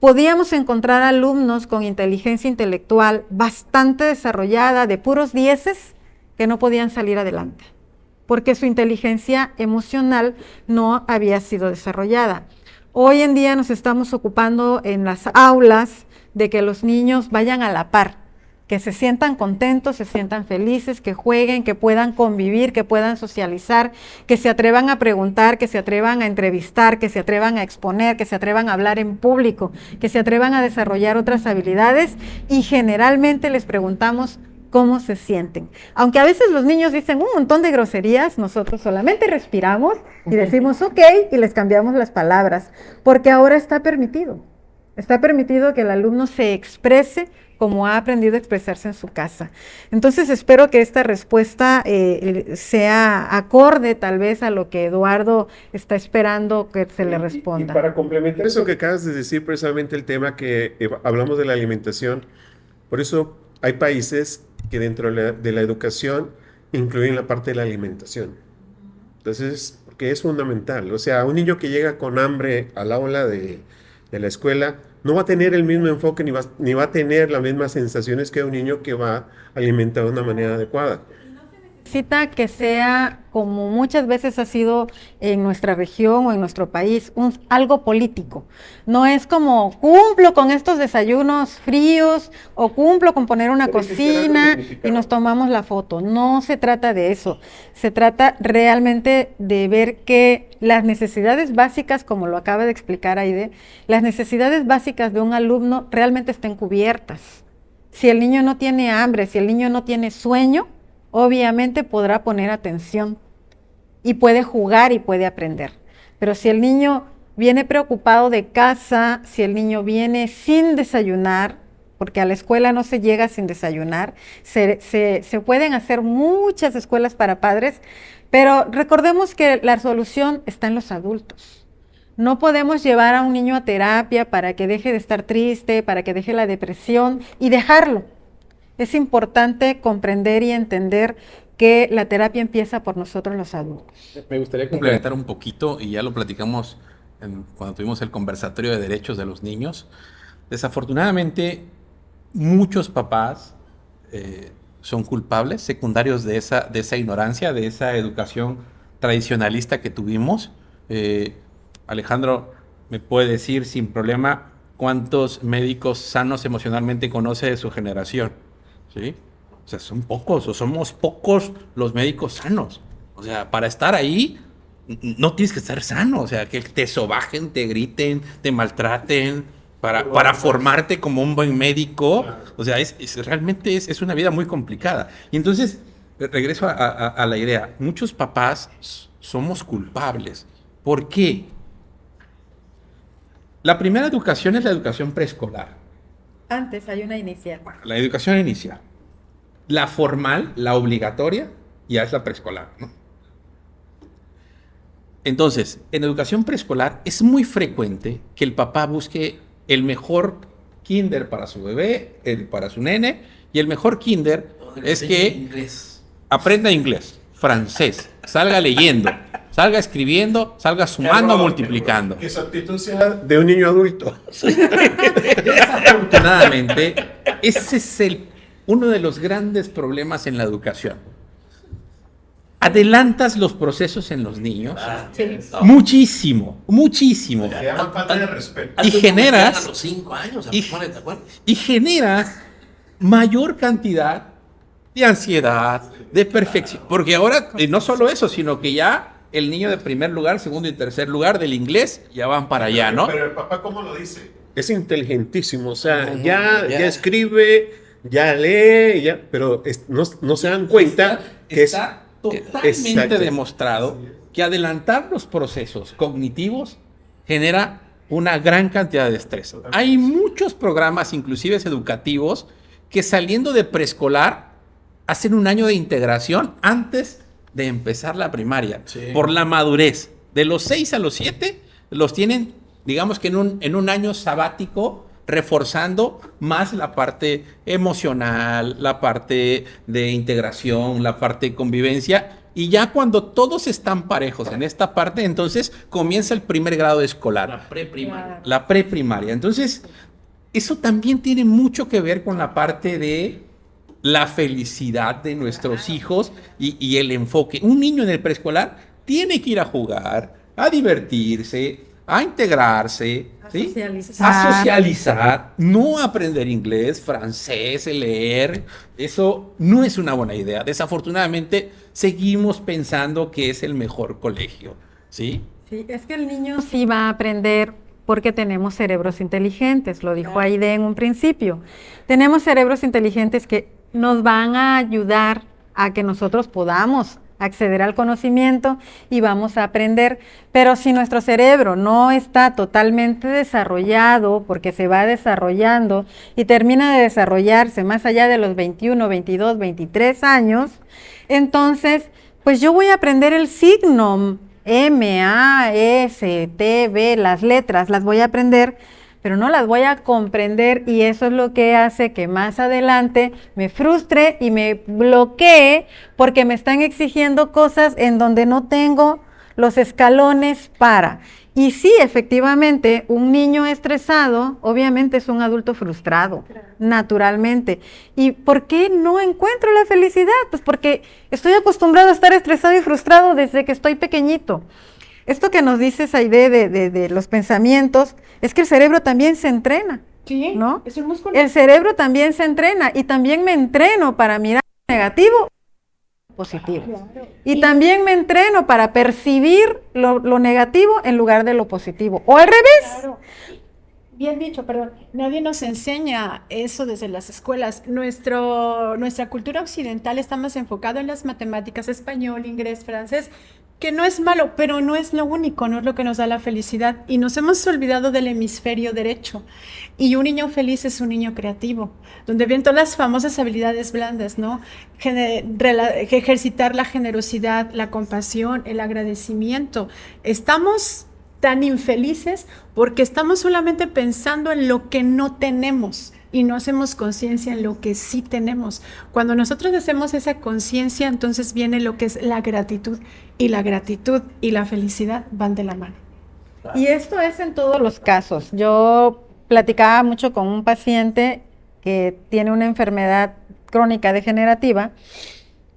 podíamos encontrar alumnos con inteligencia intelectual bastante desarrollada, de puros dieces, que no podían salir adelante, porque su inteligencia emocional no había sido desarrollada. Hoy en día nos estamos ocupando en las aulas de que los niños vayan a la par, que se sientan contentos, se sientan felices, que jueguen, que puedan convivir, que puedan socializar, que se atrevan a preguntar, que se atrevan a entrevistar, que se atrevan a exponer, que se atrevan a hablar en público, que se atrevan a desarrollar otras habilidades, y generalmente les preguntamos cómo se sienten. Aunque a veces los niños dicen un montón de groserías, nosotros solamente respiramos y decimos ok y les cambiamos las palabras, porque ahora está permitido. Está permitido que el alumno se exprese como ha aprendido a expresarse en su casa. Entonces espero que esta respuesta sea acorde tal vez a lo que Eduardo está esperando que se le responda. Y para complementar eso que acabas de decir, precisamente el tema que hablamos de la alimentación, por eso hay países que dentro de la educación incluyen la parte de la alimentación. Entonces, porque es fundamental. O sea, un niño que llega con hambre al aula de la escuela no va a tener el mismo enfoque ni va a tener las mismas sensaciones que un niño que va alimentado de una manera adecuada. Necesita que sea, como muchas veces ha sido en nuestra región o en nuestro país, algo político. No es como cumplo con estos desayunos fríos o cumplo con poner una cocina y nos tomamos la foto. No se trata de eso. Se trata realmente de ver que las necesidades básicas, como lo acaba de explicar Aide, las necesidades básicas de un alumno realmente estén cubiertas. Si el niño no tiene hambre, si el niño no tiene sueño, obviamente podrá poner atención y puede jugar y puede aprender. Pero si el niño viene preocupado de casa, si el niño viene sin desayunar, porque a la escuela no se llega sin desayunar, se pueden hacer muchas escuelas para padres, pero recordemos que la solución está en los adultos. No podemos llevar a un niño a terapia para que deje de estar triste, para que deje la depresión y dejarlo. Es importante comprender y entender que la terapia empieza por nosotros los adultos. Me gustaría complementar un poquito, y ya lo platicamos cuando tuvimos el conversatorio de derechos de los niños. Desafortunadamente, muchos papás son culpables, secundarios de esa ignorancia, de esa educación tradicionalista que tuvimos. Alejandro me puede decir sin problema cuántos médicos sanos emocionalmente conoce de su generación. ¿Sí? O sea, son pocos, o somos pocos los médicos sanos. O sea, para estar ahí, no tienes que estar sano. O sea, que te sobajen, te griten, te maltraten, para formarte como un buen médico. O sea, realmente es una vida muy complicada. Y entonces, regreso a la idea. Muchos papás somos culpables. ¿Por qué? La primera educación es la educación preescolar. Antes hay una inicial. La educación inicial. La formal, la obligatoria, ya es la preescolar, ¿no? Entonces, en educación preescolar es muy frecuente que el papá busque el mejor kinder para su bebé, para su nene, y el mejor kinder es que aprenda inglés, francés, salga leyendo, salga escribiendo, salga sumando, multiplicando. Que su actitud sea de un niño adulto. Desafortunadamente, ese es uno de los grandes problemas en la educación. Adelantas los procesos en los niños muchísimo. Se llama falta de respeto. Y generas, a los 5 años, y generas mayor cantidad de ansiedad, de perfección. Porque ahora, no solo eso, sino que ya el niño de primer lugar, segundo y tercer lugar del inglés ya van para allá, ¿no? Pero el papá, ¿cómo lo dice? Es inteligentísimo, o sea, ya escribe, ya lee, pero no se dan cuenta que está totalmente demostrado que adelantar los procesos cognitivos genera una gran cantidad de estrés. Hay muchos programas, inclusive educativos, que saliendo de preescolar hacen un año de integración antes de empezar la primaria, por la madurez. De los 6 a los 7 los tienen, digamos que en un año sabático, reforzando más la parte emocional, la parte de integración, la parte de convivencia, y ya cuando todos están parejos en esta parte, entonces comienza el primer grado escolar. La preprimaria. Entonces, eso también tiene mucho que ver con la parte de la felicidad de nuestros hijos y el enfoque. Un niño en el preescolar tiene que ir a jugar, a divertirse, a integrarse, ¿sí? socializar. A socializar, no a aprender inglés, francés, leer. Eso no es una buena idea. Desafortunadamente, seguimos pensando que es el mejor colegio, ¿sí? Sí, es que el niño sí va a aprender porque tenemos cerebros inteligentes, lo dijo Aide en un principio. Tenemos cerebros inteligentes que nos van a ayudar a que nosotros podamos acceder al conocimiento y vamos a aprender. Pero si nuestro cerebro no está totalmente desarrollado, porque se va desarrollando y termina de desarrollarse más allá de los 21, 22, 23 años, entonces, pues yo voy a aprender el signo M, A, S, T, B, las letras, las voy a aprender, pero no las voy a comprender y eso es lo que hace que más adelante me frustre y me bloquee porque me están exigiendo cosas en donde no tengo los escalones para. Y sí, efectivamente, un niño estresado obviamente es un adulto frustrado, naturalmente. ¿Y por qué no encuentro la felicidad? Pues porque estoy acostumbrado a estar estresado y frustrado desde que estoy pequeñito. Esto que nos dice esa idea de los pensamientos, es que el cerebro también se entrena, Sí, ¿no? es un músculo. El cerebro también se entrena y también me entreno para mirar lo negativo positivo. Claro. Y también me entreno para percibir lo negativo en lugar de lo positivo. O al revés. Claro. Bien dicho, perdón. Nadie nos enseña eso desde las escuelas. Nuestra cultura occidental está más enfocada en las matemáticas, español, inglés, francés, que no es malo, pero no es lo único, no es lo que nos da la felicidad. Y nos hemos olvidado del hemisferio derecho. Y un niño feliz es un niño creativo, donde vienen todas las famosas habilidades blandas, ¿no? Ejercitar la generosidad, la compasión, el agradecimiento. Estamos tan infelices porque estamos solamente pensando en lo que no tenemos y no hacemos conciencia en lo que sí tenemos. Cuando nosotros hacemos esa conciencia, entonces viene lo que es la gratitud y la felicidad van de la mano. Y esto es en todos los casos. Yo platicaba mucho con un paciente que tiene una enfermedad crónica degenerativa,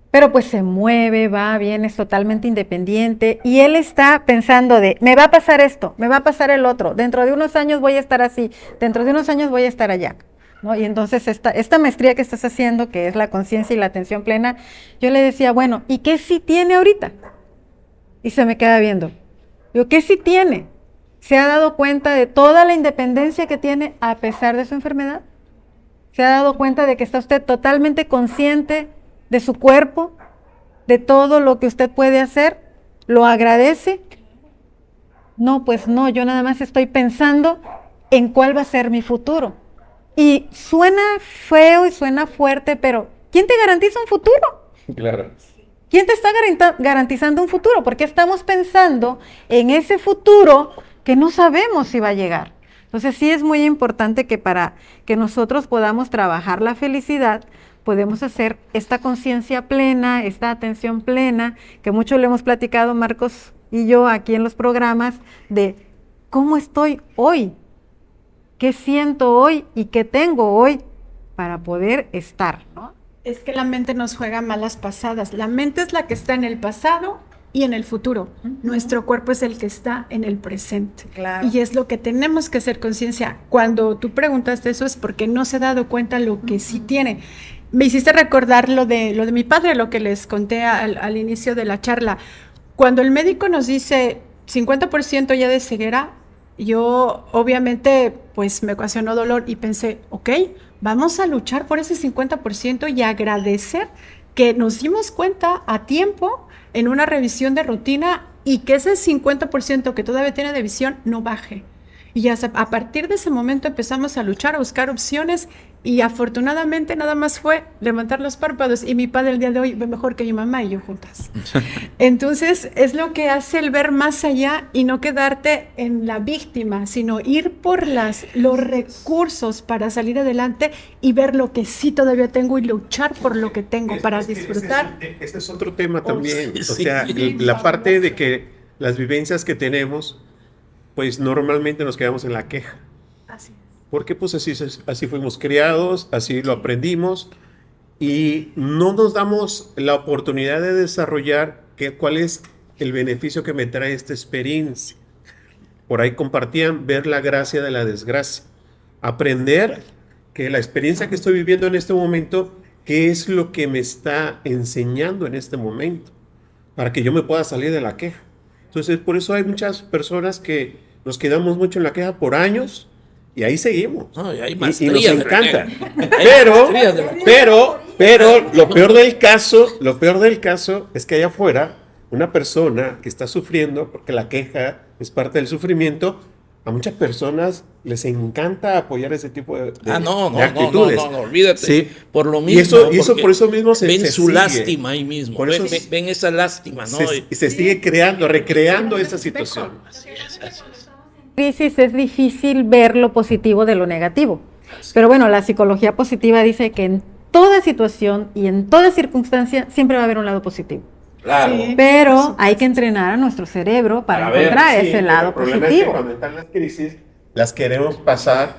pero pues se mueve, va, viene, es totalmente independiente y él está pensando de, me va a pasar esto, me va a pasar el otro, dentro de unos años voy a estar así, dentro de unos años voy a estar allá, ¿no? Y entonces esta maestría que estás haciendo, que es la conciencia y la atención plena, yo le decía, bueno, ¿y qué sí tiene ahorita? Y se me queda viendo. Digo, ¿qué sí tiene? ¿Se ha dado cuenta de toda la independencia que tiene a pesar de su enfermedad? ¿Se ha dado cuenta de que está usted totalmente consciente de su cuerpo, de todo lo que usted puede hacer? ¿Lo agradece? No, pues no, yo nada más estoy pensando en cuál va a ser mi futuro. Y suena feo y suena fuerte, pero ¿quién te garantiza un futuro? Claro. ¿Quién te está garantizando un futuro? Porque estamos pensando en ese futuro que no sabemos si va a llegar. Entonces sí es muy importante que para que nosotros podamos trabajar la felicidad, podemos hacer esta conciencia plena, esta atención plena, que mucho le hemos platicado Marcos y yo aquí en los programas, de cómo estoy hoy, qué siento hoy y qué tengo hoy para poder estar, ¿no? Es que la mente nos juega malas pasadas. La mente es la que está en el pasado y en el futuro. Nuestro cuerpo es el que está en el presente. Claro. Y es lo que tenemos que hacer conciencia. Cuando tú preguntaste eso es porque no se ha dado cuenta lo que sí tiene. Me hiciste recordar lo de mi padre, lo que les conté al inicio de la charla. Cuando el médico nos dice 50% ya de ceguera, yo obviamente pues me ocasionó dolor y pensé, ok, vamos a luchar por ese 50% y agradecer que nos dimos cuenta a tiempo en una revisión de rutina y que ese 50% que todavía tiene de visión no baje. Y ya a partir de ese momento empezamos a luchar, a buscar opciones y afortunadamente nada más fue levantar los párpados y mi padre el día de hoy ve mejor que mi mamá y yo juntas. Entonces es lo que hace el ver más allá y no quedarte en la víctima, sino ir por los recursos para salir adelante y ver lo que sí todavía tengo y luchar por lo que tengo para disfrutar. Este es otro tema también. sí, O sea, sí. la parte de que las vivencias que tenemos, pues normalmente nos quedamos en la queja. Así es. Porque pues así fuimos criados, así lo aprendimos y no nos damos la oportunidad de desarrollar cuál es el beneficio que me trae esta experiencia. por ahí compartían, ver la gracia de la desgracia. Aprender que la experiencia que estoy viviendo en este momento, qué es lo que me está enseñando en este momento, para que yo me pueda salir de la queja. Entonces, por eso hay muchas personas que nos quedamos mucho en la queja por años y ahí seguimos. No, y hay Y nos maestrías de encanta. renego. Pero lo peor del caso es que allá afuera, una persona que está sufriendo, porque la queja es parte del sufrimiento, a muchas personas les encanta apoyar ese tipo de No, actitudes. no, olvídate. Sí. Por lo Y mismo. eso por eso mismo se ven su sigue. lástima ahí mismo. Por eso Ven esa lástima, ¿no? se sigue recreando esa situación. Así es. Crisis es difícil ver lo positivo de lo negativo. Pero bueno, la psicología positiva dice que en toda situación y en toda circunstancia siempre va a haber un lado positivo. Claro. Sí. Pero hay que entrenar a nuestro cerebro para encontrar Sí, ese lado el problema es que positivo. cuando están las crisis, las queremos pasar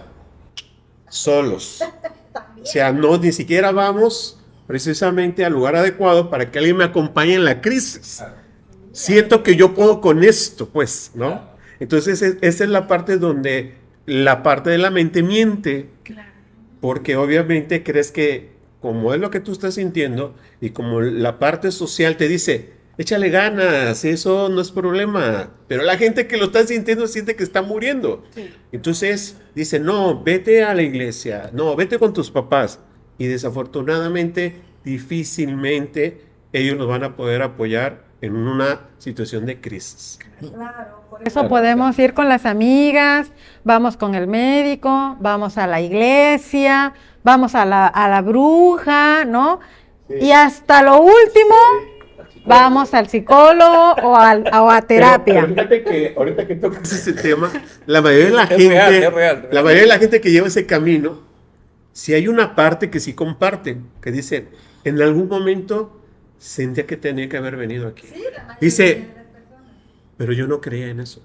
solos. O sea, ni siquiera vamos precisamente al lugar adecuado para que alguien me acompañe en la crisis. Siento que yo puedo con esto, pues, ¿no? Entonces, esa es la parte donde la parte de la mente miente. Porque obviamente crees que, como es lo que tú estás sintiendo, y como la parte social te dice, échale ganas, eso no es problema. Pero la gente que lo está sintiendo siente que está muriendo. Entonces dice, no, vete a la iglesia, no, vete con tus papás. Y desafortunadamente, difícilmente ellos nos van a poder apoyar en una situación de crisis. Por eso podemos ir con las amigas, vamos con el médico, vamos a la iglesia, vamos a la bruja, ¿no? Sí. Y hasta lo último, vamos al psicólogo o a terapia. Pero fíjate que ahorita que tocas ese tema, la mayoría de la Es gente, real. la mayoría de la gente que lleva ese camino, si hay una parte que sí comparten, que dice, en algún momento sentía que tenía que haber venido aquí. Dice, pero yo no creía en eso.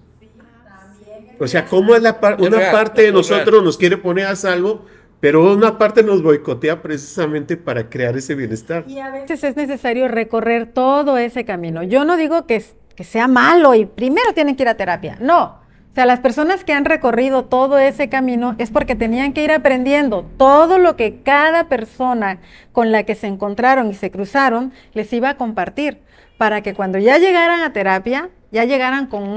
O sea, ¿cómo es una real, parte de es nosotros real. nos quiere poner a salvo, pero una parte nos boicotea precisamente para crear ese bienestar? Y a veces es necesario recorrer todo ese camino. Yo no digo que sea malo y primero tienen que ir a terapia. No. O sea, las personas que han recorrido todo ese camino es porque tenían que ir aprendiendo todo lo que cada persona con la que se encontraron y se cruzaron les iba a compartir, para que cuando ya llegaran a terapia, ya llegaran con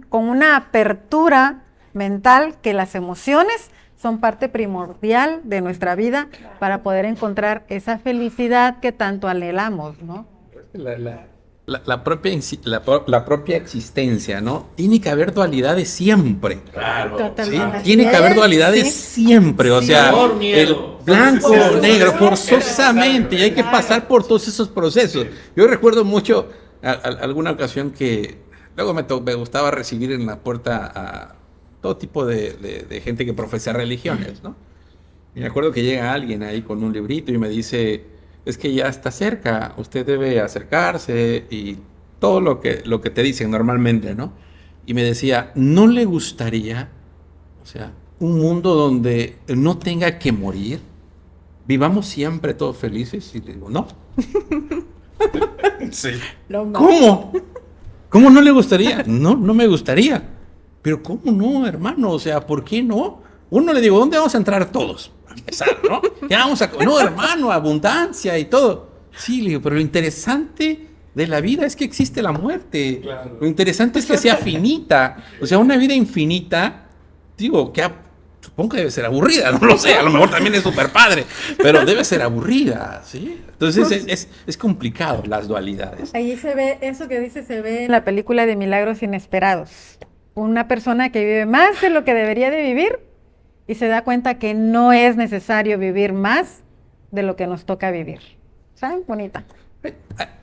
una apertura mental, que las emociones son parte primordial de nuestra vida para poder encontrar esa felicidad que tanto anhelamos, ¿no? La propia existencia, ¿no? Tiene que haber dualidades siempre. Claro. ¿Sí? Totalmente. Tiene que haber Sí, dualidades sí. siempre, o sea, Por miedo. el blanco, Sí, negro, sí, forzosamente, y hay que pasar por todos esos procesos. Yo recuerdo mucho alguna ocasión que luego me gustaba recibir en la puerta a todo tipo de gente que profesa religiones, ¿no? Y me acuerdo que llega alguien ahí con un librito y me dice, es que ya está cerca, usted debe acercarse y todo lo que te dicen normalmente, ¿no? Y me decía, ¿no le gustaría, o sea, un mundo donde no tenga que morir? ¿Vivamos siempre todos felices? Y le digo, no. Sí. ¿Cómo? ¿Cómo no le gustaría? No, no me gustaría. Pero ¿cómo no, hermano? O sea, ¿por qué no? Uno le digo, ¿dónde vamos a entrar todos? Para empezar, ¿no? Ya vamos a... No, hermano, abundancia y todo. Sí, le digo, pero lo interesante de la vida es que existe la muerte. Claro. Lo interesante es que sea finita. O sea, una vida infinita, digo, supongo que debe ser aburrida, no lo sé, a lo mejor también es súper padre, pero debe ser aburrida, ¿sí? Entonces es complicado las dualidades. Ahí se ve, eso que dice se ve en la película de Milagros Inesperados. Una persona que vive más de lo que debería de vivir y se da cuenta que no es necesario vivir más de lo que nos toca vivir. ¿Saben? Bonita.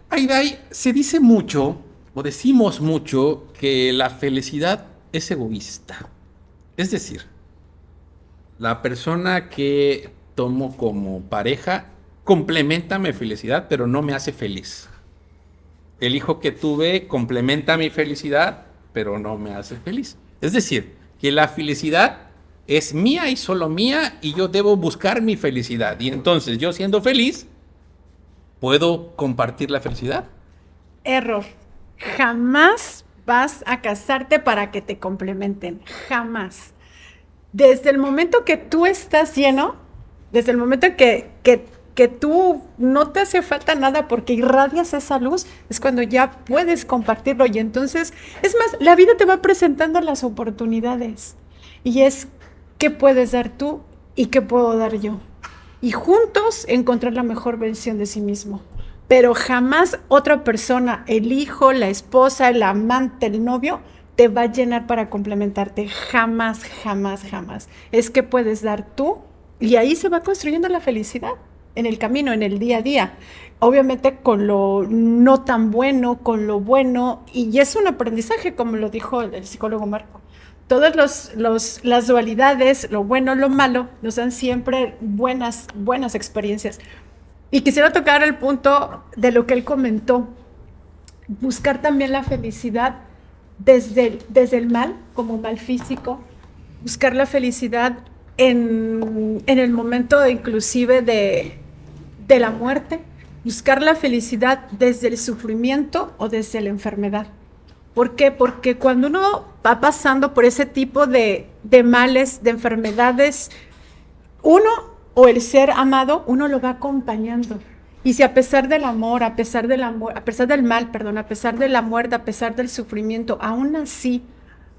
Ahí se dice mucho, o decimos mucho, que la felicidad es egoísta. Es decir, la persona que tomo como pareja complementa mi felicidad, pero no me hace feliz. El hijo que tuve complementa mi felicidad, pero no me hace feliz. Es decir, que la felicidad es mía y solo mía, y yo debo buscar mi felicidad. Y entonces, yo siendo feliz, ¿puedo compartir la felicidad? Error. Jamás vas a casarte para que te complementen. Jamás. Desde el momento que tú estás lleno, desde el momento que tú no te hace falta nada porque irradias esa luz, es cuando ya puedes compartirlo. Y entonces, es más, la vida te va presentando las oportunidades. Y es qué puedes dar tú y qué puedo dar yo. Y juntos encontrar la mejor versión de sí mismo. Pero jamás otra persona, el hijo, la esposa, el amante, el novio, te va a llenar para complementarte. Jamás, jamás, jamás. Es que puedes dar tú y ahí se va construyendo la felicidad en el camino, en el día a día. Obviamente con lo no tan bueno, con lo bueno, y es un aprendizaje, como lo dijo el psicólogo Marco. Todas las dualidades, lo bueno, lo malo, nos dan siempre buenas experiencias. Y quisiera tocar el punto de lo que él comentó, buscar también la felicidad desde el mal, como mal físico, buscar la felicidad en el momento inclusive de la muerte, buscar la felicidad desde el sufrimiento o desde la enfermedad. ¿Por qué? Porque cuando uno va pasando por ese tipo de males, de enfermedades, uno o el ser amado, uno lo va acompañando. Y si a pesar del amor, a pesar del mal, perdón, a pesar de la muerte, a pesar del sufrimiento, aún así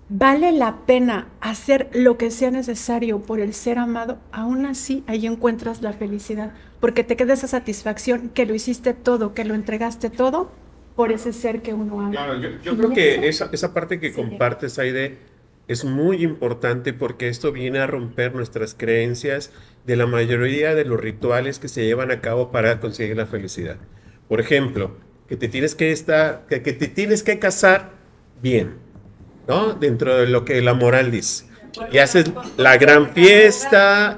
vale la pena hacer lo que sea necesario por el ser amado, aún así ahí encuentras la felicidad, porque te queda esa satisfacción que lo hiciste todo, que lo entregaste todo por ese ser que uno ama. Claro, yo creo que esa parte que compartes, Aide, es muy importante porque esto viene a romper nuestras creencias de la mayoría de los rituales que se llevan a cabo para conseguir la felicidad. Por ejemplo, que te tienes que casar bien, ¿no? Dentro de lo que la moral dice. Y haces la gran fiesta,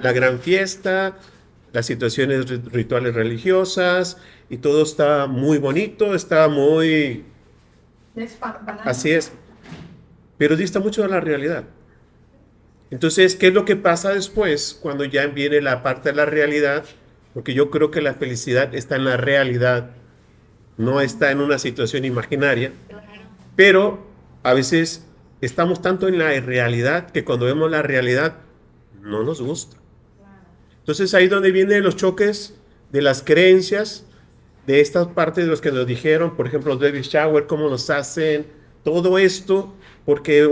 las situaciones rituales religiosas, y todo está muy bonito, está muy... Así es. Pero dista mucho de la realidad. Entonces, ¿qué es lo que pasa después cuando ya viene la parte de la realidad? Porque yo creo que la felicidad está en la realidad, no está en una situación imaginaria, pero a veces estamos tanto en la realidad que cuando vemos la realidad no nos gusta. Entonces ahí es donde vienen los choques de las creencias, de estas partes de los que nos dijeron, por ejemplo, los baby shower, cómo los hacen, todo esto, porque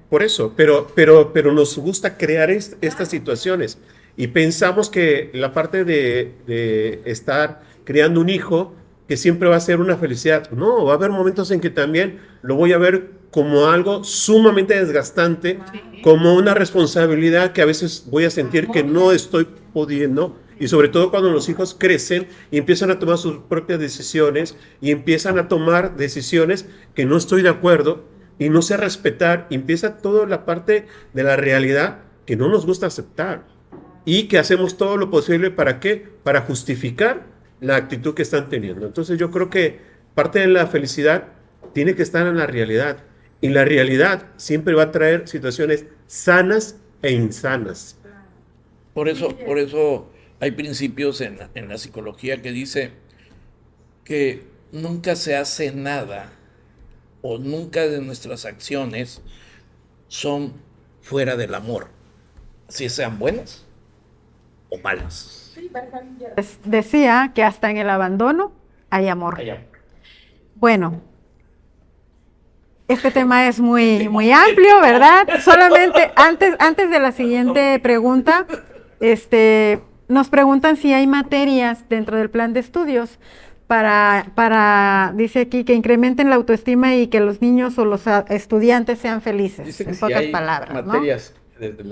por eso, pero nos gusta crear estas situaciones y pensamos que la parte de estar creando un hijo, que siempre va a ser una felicidad. No, va a haber momentos en que también lo voy a ver como algo sumamente desgastante, como una responsabilidad que a veces voy a sentir que no estoy pudiendo. Y sobre todo cuando los hijos crecen y empiezan a tomar sus propias decisiones y empiezan a tomar decisiones que no estoy de acuerdo y no sé respetar, y empieza toda la parte de la realidad que no nos gusta aceptar y que hacemos todo lo posible ¿para qué? Para justificar la actitud que están teniendo. Entonces yo creo que parte de la felicidad tiene que estar en la realidad, y la realidad siempre va a traer situaciones sanas e insanas. Por eso hay principios en la psicología que dice que nunca se hace nada o nunca de nuestras acciones son fuera del amor, si sean buenas o malas. Decía que hasta en el abandono hay amor. Bueno, este tema es muy, muy amplio, ¿verdad? Solamente antes de la siguiente pregunta, nos preguntan si hay materias dentro del plan de estudios dice aquí, que incrementen la autoestima y que los niños o los estudiantes sean felices, Dice que en si pocas hay palabras, materias desde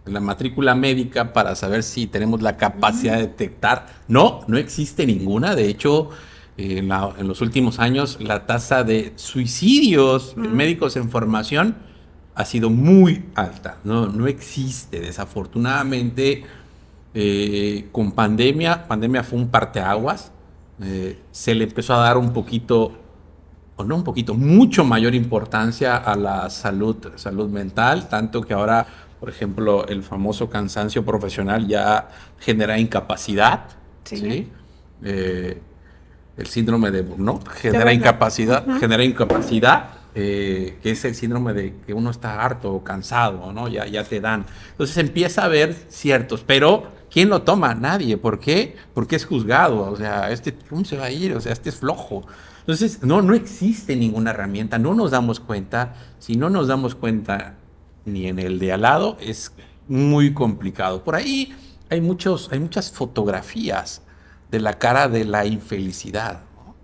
la matrícula médica para saber si tenemos la capacidad de detectar. No existe ninguna. De hecho, en los últimos años la tasa de suicidios médicos en formación ha sido muy alta. No existe, desafortunadamente. Con pandemia fue un parteaguas. Se le empezó a dar mucho mayor importancia a la salud mental, tanto que ahora, por ejemplo, el famoso cansancio profesional ya genera incapacidad. Sí. ¿Sí? el síndrome de Burnout, Burnout. genera incapacidad, que es el síndrome de que uno está harto o cansado, ¿no? Ya te dan. Entonces empieza a ver ciertos, pero ¿quién lo toma? Nadie. ¿Por qué? Porque es juzgado. O sea, ¿cómo se va a ir? O sea, es flojo. Entonces, no existe ninguna herramienta, no nos damos cuenta. Si no nos damos cuenta ni en el de al lado, es muy complicado. Por ahí hay muchas fotografías de la cara de la infelicidad, ¿no?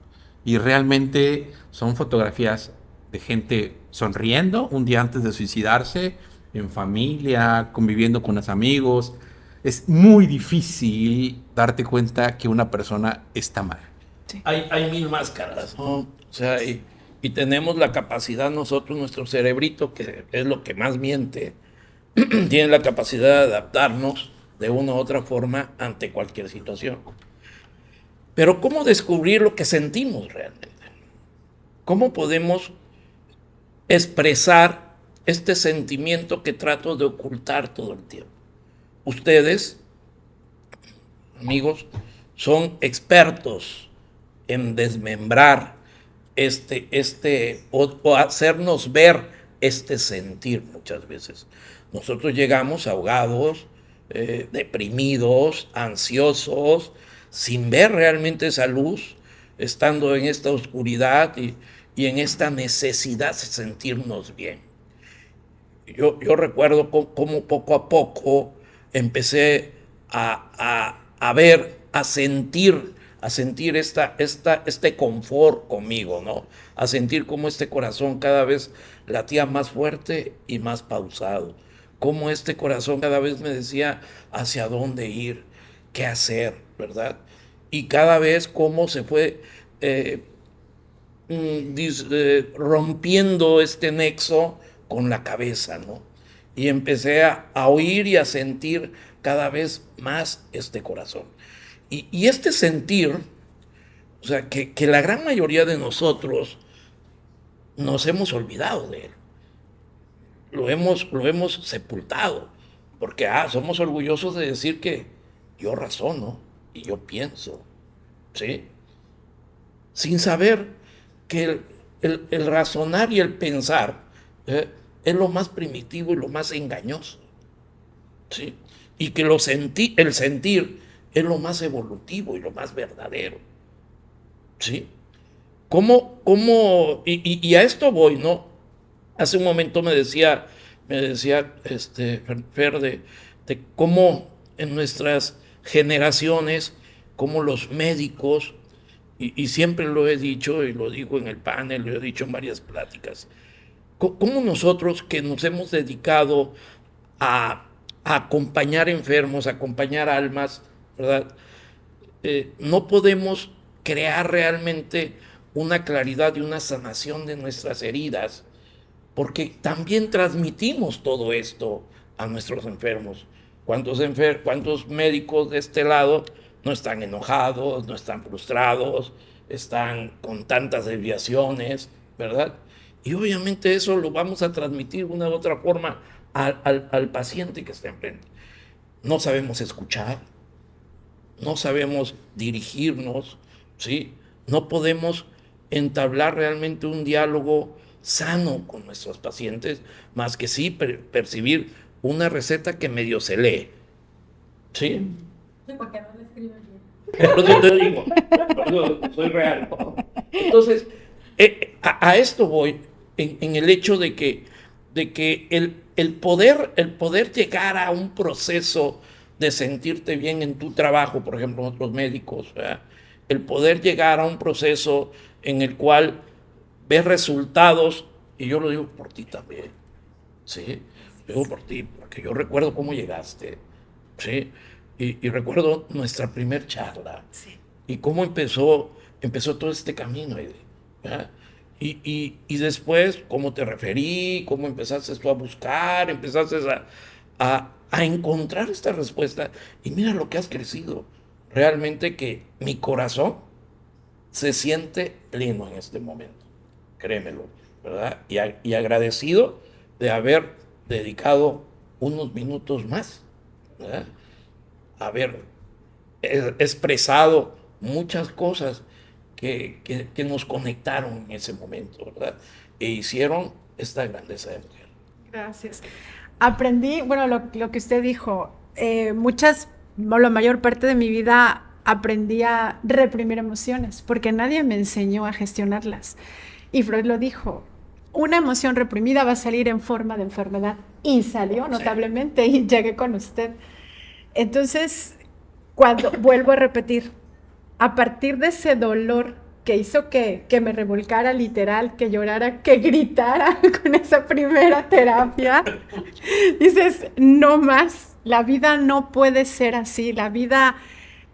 Y realmente son fotografías de gente sonriendo un día antes de suicidarse, en familia, conviviendo con los amigos. Es muy difícil darte cuenta que una persona está mal. Hay mil máscaras, ¿no? O sea, y tenemos la capacidad nosotros, nuestro cerebrito, que es lo que más miente, tiene la capacidad de adaptarnos de una u otra forma ante cualquier situación. Pero ¿cómo descubrir lo que sentimos realmente? ¿Cómo podemos expresar este sentimiento que trato de ocultar todo el tiempo? Ustedes, amigos, son expertos en desmembrar o hacernos ver este sentir muchas veces. Nosotros llegamos ahogados, deprimidos, ansiosos, sin ver realmente esa luz, estando en esta oscuridad y en esta necesidad de sentirnos bien. Yo recuerdo cómo poco a poco empecé a ver, a sentir este confort conmigo, ¿no? A sentir cómo este corazón cada vez latía más fuerte y más pausado. Cómo este corazón cada vez me decía hacia dónde ir, qué hacer, ¿verdad? Y cada vez cómo se fue rompiendo este nexo con la cabeza, ¿no? Y empecé a oír y a sentir cada vez más este corazón. Y este sentir, o sea, que la gran mayoría de nosotros nos hemos olvidado de él. Lo hemos sepultado. Porque somos orgullosos de decir que yo razono y yo pienso, ¿sí? Sin saber que el razonar y el pensar es lo más primitivo y lo más engañoso, ¿sí? Y que el sentir es lo más evolutivo y lo más verdadero, ¿sí? Y a esto voy, ¿no? Hace un momento me decía Fer, de cómo en nuestras generaciones, cómo los médicos, y siempre lo he dicho y lo digo en el panel, lo he dicho en varias pláticas, cómo nosotros que nos hemos dedicado a acompañar enfermos, a acompañar almas, ¿verdad? No podemos crear realmente una claridad y una sanación de nuestras heridas, porque también transmitimos todo esto a nuestros enfermos. ¿Cuántos médicos de este lado no están enojados, no están frustrados, están con tantas desviaciones, ¿verdad? Y obviamente eso lo vamos a transmitir de una u otra forma al paciente que está enfrente. No sabemos escuchar, no sabemos dirigirnos, ¿sí? No podemos entablar realmente un diálogo sano con nuestros pacientes, más que sí percibir una receta que medio se lee, ¿sí? Sí, porque no le escriben bien. Por eso te digo, soy real, ¿no? Entonces, a esto voy, en el hecho de que el poder llegar a un proceso de sentirte bien en tu trabajo, por ejemplo, otros médicos, ¿verdad? El poder llegar a un proceso en el cual ves resultados, y yo lo digo por ti también, ¿sí? Lo digo por ti, porque yo recuerdo cómo llegaste, ¿sí? Y recuerdo nuestra primer charla, sí, y cómo empezó todo este camino, ¿verdad? Y después, cómo te referí, cómo empezaste tú a buscar, empezaste a encontrar esta respuesta, y mira lo que has crecido. Realmente que mi corazón se siente pleno en este momento, créemelo, ¿verdad? Y agradecido de haber dedicado unos minutos más, ¿verdad? Haber expresado muchas cosas que nos conectaron en ese momento, ¿verdad? E hicieron esta grandeza de mujer. Gracias. Aprendí, bueno, lo que usted dijo, o la mayor parte de mi vida aprendí a reprimir emociones, porque nadie me enseñó a gestionarlas. Y Freud lo dijo, una emoción reprimida va a salir en forma de enfermedad. Y salió notablemente y llegué con usted. Entonces, cuando vuelvo a repetir, a partir de ese dolor que hizo que me revolcara literal, que llorara, que gritara con esa primera terapia, dices, no más, la vida no puede ser así, la vida,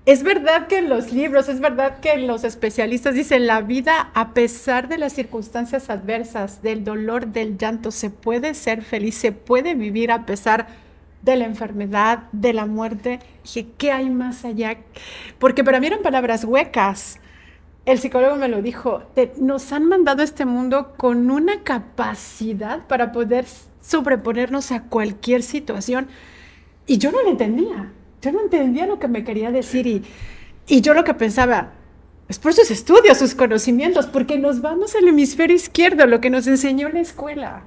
es verdad que en los libros, es verdad que los especialistas dicen, la vida a pesar de las circunstancias adversas, del dolor, del llanto, se puede ser feliz, se puede vivir a pesar de la enfermedad, de la muerte. Dije, ¿qué hay más allá? Porque para mí eran palabras huecas. El psicólogo me lo dijo, nos han mandado a este mundo con una capacidad para poder sobreponernos a cualquier situación. Y yo no lo entendía. Yo no entendía lo que me quería decir. Y yo lo que pensaba, es por sus estudios, sus conocimientos, porque nos vamos al hemisferio izquierdo, lo que nos enseñó la escuela.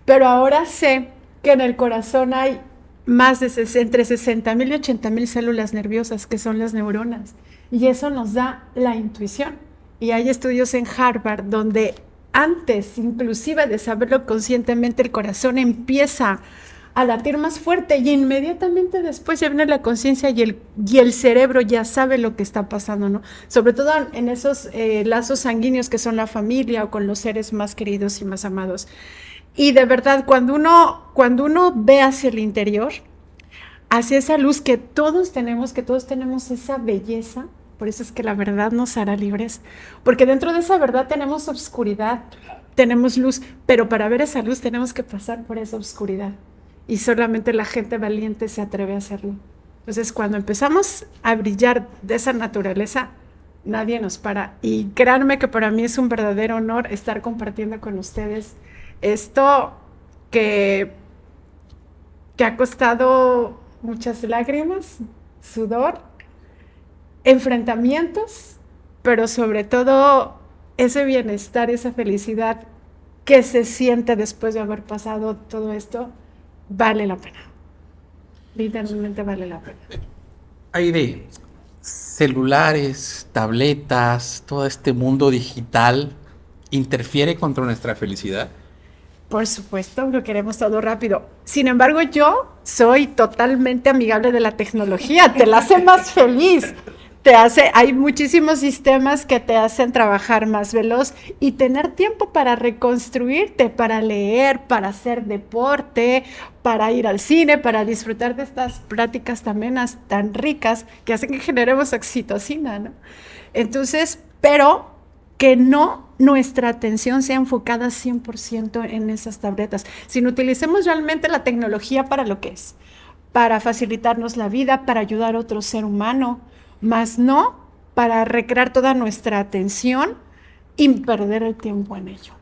Pero ahora sé que en el corazón hay entre 60,000 y 80,000 células nerviosas, que son las neuronas. Y eso nos da la intuición. Y hay estudios en Harvard donde antes, inclusive de saberlo conscientemente, el corazón empieza a latir más fuerte y inmediatamente después ya viene la conciencia y el cerebro ya sabe lo que está pasando, ¿no? Sobre todo en esos lazos sanguíneos que son la familia o con los seres más queridos y más amados. Y de verdad, cuando uno ve hacia el interior, hacia esa luz que todos tenemos esa belleza, por eso es que la verdad nos hará libres, porque dentro de esa verdad tenemos oscuridad, tenemos luz, pero para ver esa luz tenemos que pasar por esa oscuridad. Y solamente la gente valiente se atreve a hacerlo. Entonces, cuando empezamos a brillar de esa naturaleza, nadie nos para. Y créanme que para mí es un verdadero honor estar compartiendo con ustedes esto que ha costado muchas lágrimas, sudor, enfrentamientos, pero sobre todo ese bienestar, esa felicidad que se siente después de haber pasado todo esto, vale la pena. Literalmente vale la pena. Hay de celulares, tabletas, todo este mundo digital interfiere contra nuestra felicidad. Por supuesto, lo queremos todo rápido. Sin embargo, yo soy totalmente amigable de la tecnología, te la hace más feliz. Hay muchísimos sistemas que te hacen trabajar más veloz y tener tiempo para reconstruirte, para leer, para hacer deporte, para ir al cine, para disfrutar de estas pláticas tan ricas que hacen que generemos oxitocina, ¿no? Entonces, pero que nuestra atención sea enfocada 100% en esas tabletas, sino utilicemos realmente la tecnología para lo que es, para facilitarnos la vida, para ayudar a otro ser humano, más no para recrear toda nuestra atención y perder el tiempo en ello.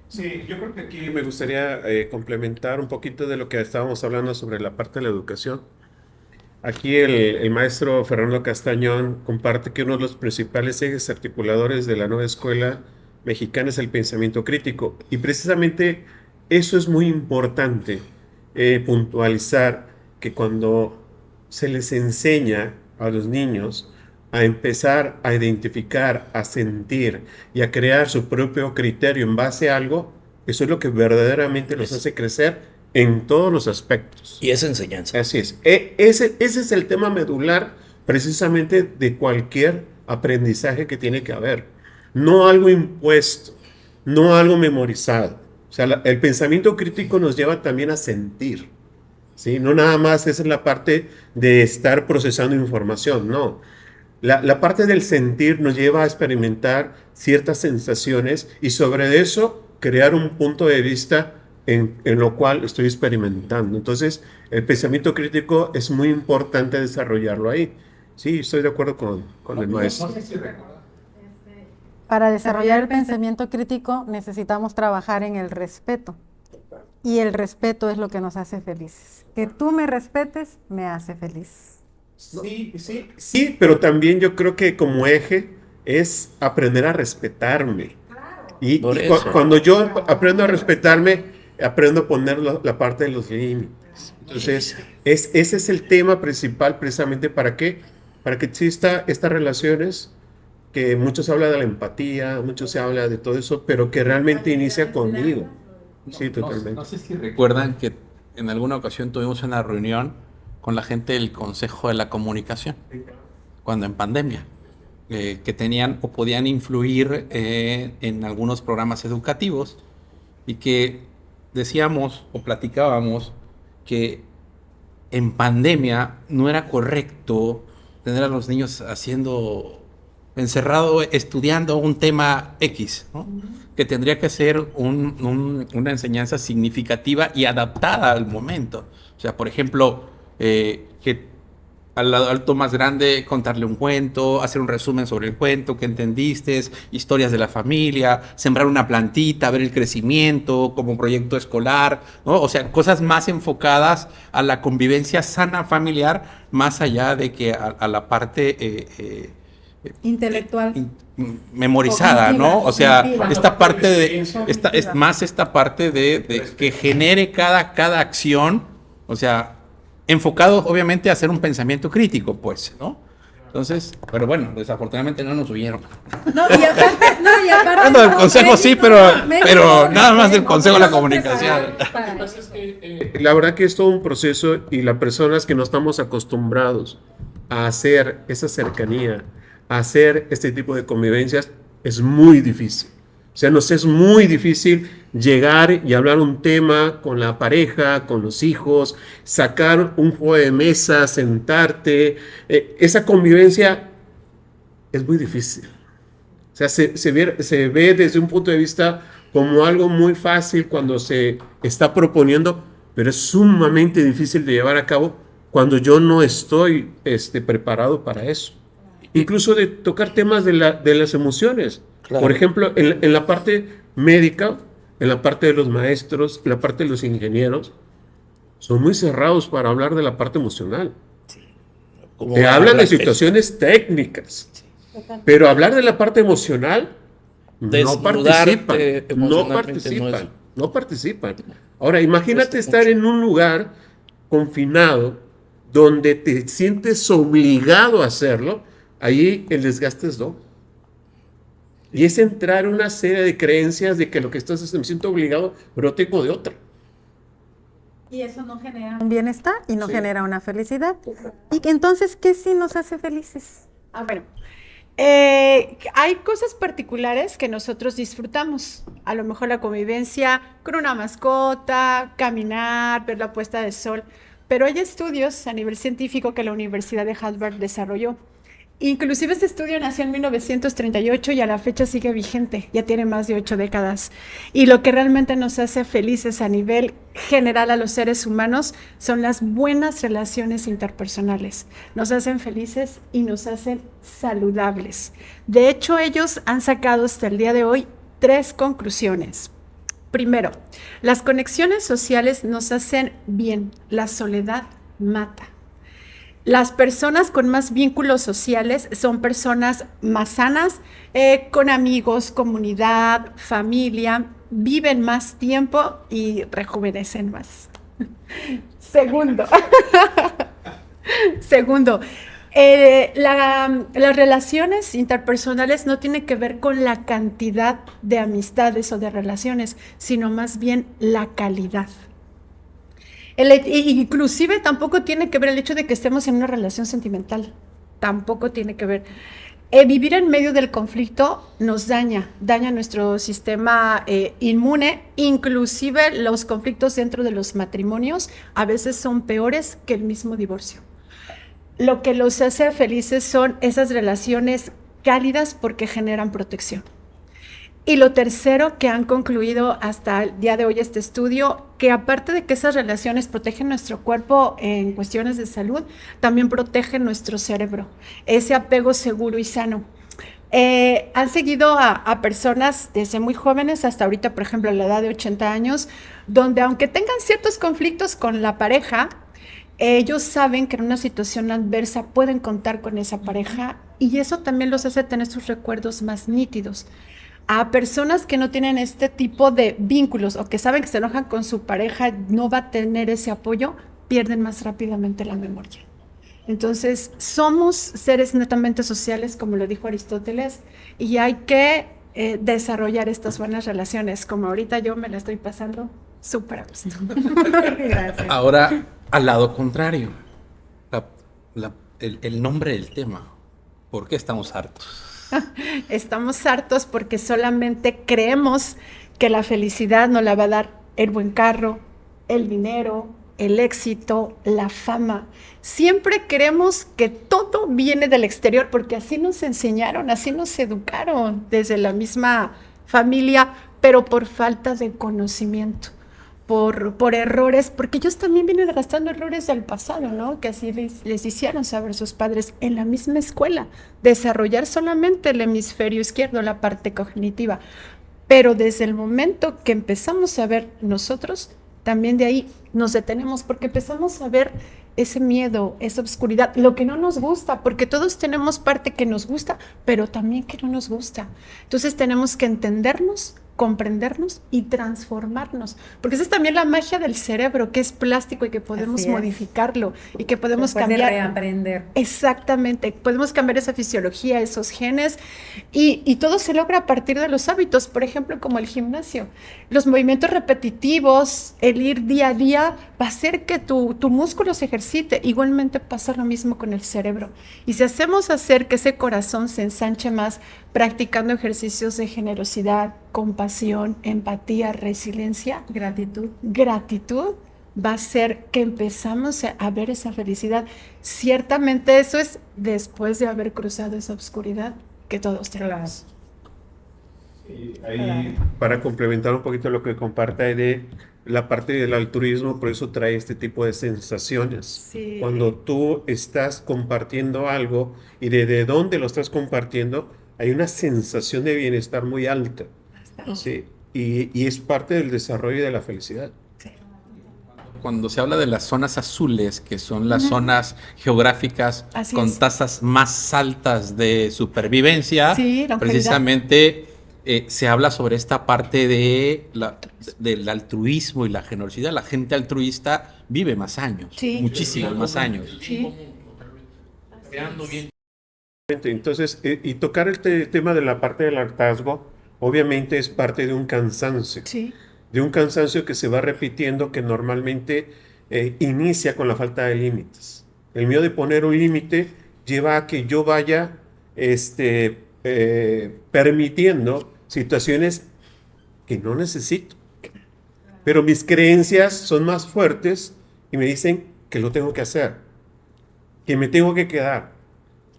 Sí, yo creo que aquí me gustaría complementar un poquito de lo que estábamos hablando sobre la parte de la educación. Aquí el maestro Fernando Castañón comparte que uno de los principales ejes articuladores de la nueva escuela mexicana es el pensamiento crítico. Y precisamente eso es muy importante puntualizar, que cuando se les enseña a los niños a empezar a identificar, a sentir y a crear su propio criterio en base a algo, eso es lo que verdaderamente los hace crecer en todos los aspectos. Y es enseñanza. Así es. Ese es el tema medular precisamente de cualquier aprendizaje que tiene que haber. No algo impuesto, no algo memorizado. O sea, el pensamiento crítico nos lleva también a sentir, ¿sí? No nada más esa es la parte de estar procesando información, no. La parte del sentir nos lleva a experimentar ciertas sensaciones y sobre eso crear un punto de vista en lo cual estoy experimentando. Entonces, el pensamiento crítico es muy importante desarrollarlo ahí. Sí, estoy de acuerdo con el maestro. Para desarrollar el pensamiento crítico necesitamos trabajar en el respeto. Y el respeto es lo que nos hace felices. Que tú me respetes me hace feliz. Sí, pero también yo creo que como eje es aprender a respetarme. Y Por eso. cuando yo aprendo a respetarme, aprendo a poner la parte de los límites. Entonces, ese es el tema principal precisamente para qué, para que exista estas relaciones que mucho se habla de la empatía, mucho se habla de todo eso, pero que realmente inicia conmigo. Sí, totalmente. No sé si recuerdan que en alguna ocasión tuvimos una reunión con la gente del Consejo de la Comunicación, cuando en pandemia, que tenían o podían influir en algunos programas educativos y que decíamos o platicábamos que en pandemia no era correcto tener a los niños encerrado estudiando un tema X, ¿no? Que tendría que ser una enseñanza significativa y adaptada al momento. O sea, por ejemplo, que al adulto más grande contarle un cuento, hacer un resumen sobre el cuento que entendiste, historias de la familia, sembrar una plantita, ver el crecimiento como proyecto escolar, ¿no? O sea, cosas más enfocadas a la convivencia sana familiar, más allá de que a la parte Intelectual. memorizada, Cognitiva, ¿no? O sea, cognitiva. esta parte es más esta parte de que genere cada acción, o sea, enfocado obviamente a hacer un pensamiento crítico, pues, ¿no? Entonces, pero bueno, desafortunadamente no nos oyeron. No, y aparte Hablando del consejo sí, pero México, nada más del consejo de la comunicación. para- La verdad que es todo un proceso y las personas que no estamos acostumbrados a hacer esa cercanía, a hacer este tipo de convivencias, es muy difícil. O sea, nos es muy difícil llegar y hablar un tema con la pareja, con los hijos, sacar un juego de mesa, sentarte. Esa convivencia es muy difícil. O sea, se ve desde un punto de vista como algo muy fácil cuando se está proponiendo, pero es sumamente difícil de llevar a cabo cuando yo no estoy preparado para eso. Incluso de tocar temas de las emociones. Claro. Por ejemplo, en la parte médica, en la parte de los maestros, en la parte de los ingenieros, son muy cerrados para hablar de la parte emocional. Como Te hablan de habla- situaciones técnicas, pero hablar de la parte emocional no Desnudarte participan, no emocionalmente participan, no participan. Ahora, imagínate estar en un lugar confinado donde te sientes obligado a hacerlo, ahí el desgaste es doble. Y es entrar en una serie de creencias de que lo que estás haciendo, me siento obligado, pero tengo de otra. Y eso no genera un bienestar y no genera una felicidad. Y que entonces, ¿qué sí nos hace felices? Bueno, hay cosas particulares que nosotros disfrutamos. A lo mejor la convivencia con una mascota, caminar, ver la puesta de sol. Pero hay estudios a nivel científico que la Universidad de Harvard desarrolló. Inclusive este estudio nació en 1938 y a la fecha sigue vigente, ya tiene más de 8 décadas. Y lo que realmente nos hace felices a nivel general a los seres humanos son las buenas relaciones interpersonales. Nos hacen felices y nos hacen saludables. De hecho, ellos han sacado hasta el día de hoy 3 conclusiones. Primero, las conexiones sociales nos hacen bien, la soledad mata. Las personas con más vínculos sociales son personas más sanas, con amigos, comunidad, familia, viven más tiempo y rejuvenecen más. Segundo, las relaciones interpersonales no tienen que ver con la cantidad de amistades o de relaciones, sino más bien la calidad. Inclusive tampoco tiene que ver el hecho de que estemos en una relación sentimental, tampoco tiene que ver. Vivir en medio del conflicto nos daña nuestro sistema inmune, inclusive los conflictos dentro de los matrimonios a veces son peores que el mismo divorcio. Lo que los hace felices son esas relaciones cálidas porque generan protección. Y lo tercero que han concluido hasta el día de hoy este estudio, que aparte de que esas relaciones protegen nuestro cuerpo en cuestiones de salud, también protegen nuestro cerebro, ese apego seguro y sano. Han seguido a personas desde muy jóvenes hasta ahorita, por ejemplo, a la edad de 80 años, donde aunque tengan ciertos conflictos con la pareja, Ellos saben que en una situación adversa pueden contar con esa pareja y eso también los hace tener sus recuerdos más nítidos. A personas que no tienen este tipo de vínculos o que saben que se enojan con su pareja, no va a tener ese apoyo, pierden más rápidamente la memoria. Entonces, somos seres netamente sociales, como lo dijo Aristóteles, y hay que desarrollar estas buenas relaciones, como ahorita yo me la estoy pasando súper a gusto. Gracias. Ahora, al lado contrario, el nombre del tema. ¿Por qué estamos hartos? Estamos hartos porque solamente creemos que la felicidad nos la va a dar el buen carro, el dinero, el éxito, la fama. Siempre creemos que todo viene del exterior porque así nos enseñaron, así nos educaron desde la misma familia, pero por falta de conocimiento. Por errores, porque ellos también vienen arrastrando errores del pasado, ¿no? Que así les hicieron saber sus padres en la misma escuela, desarrollar solamente el hemisferio izquierdo, la parte cognitiva. Pero desde el momento que empezamos a ver nosotros, también de ahí nos detenemos, porque empezamos a ver ese miedo, esa oscuridad, lo que no nos gusta, porque todos tenemos parte que nos gusta, pero también que no nos gusta. Entonces tenemos que entendernos, comprendernos y transformarnos, porque esa es también la magia del cerebro, que es plástico y que podemos modificarlo y que podemos cambiar. Reaprender. Exactamente, podemos cambiar esa fisiología, esos genes y todo se logra a partir de los hábitos, por ejemplo, como el gimnasio. Los movimientos repetitivos, el ir día a día va a hacer que tu músculo se ejercite. Igualmente pasa lo mismo con el cerebro. Y si hacemos hacer que ese corazón se ensanche más practicando ejercicios de generosidad, compasión, empatía, resiliencia, Gratitud. va a ser que empezamos a ver esa felicidad. Ciertamente eso es después de haber cruzado esa oscuridad que todos tenemos. Y ahí, para complementar un poquito lo que comparta de la parte del altruismo, por eso trae este tipo de sensaciones. Sí. Cuando tú estás compartiendo algo y de dónde lo estás compartiendo, hay una sensación de bienestar muy alta. Sí, y es parte del desarrollo de la felicidad. Cuando se habla de las zonas azules, que son las zonas geográficas Así con es. tasas más altas de supervivencia, Sí, longevidad. precisamente se habla sobre esta parte del altruismo y la generosidad. La gente altruista vive más años, Sí. muchísimos más años. Sí. Creando bien. Entonces, y tocar el tema de la parte del hartazgo, obviamente es parte de un cansancio. Sí. De un cansancio que se va repitiendo, que normalmente inicia con la falta de límites. El miedo de poner un límite lleva a que yo vaya permitiendo situaciones que no necesito. Pero mis creencias son más fuertes y me dicen que lo tengo que hacer, que me tengo que quedar.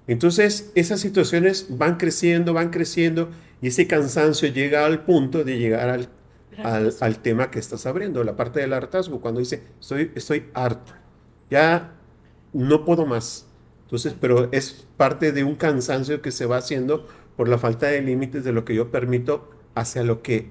Entonces, esas situaciones van creciendo y ese cansancio llega al punto de llegar al tema que estás abriendo, la parte del hartazgo, cuando dice, estoy harto, ya no puedo más. Entonces, pero es parte de un cansancio que se va haciendo por la falta de límites de lo que yo permito hacia lo que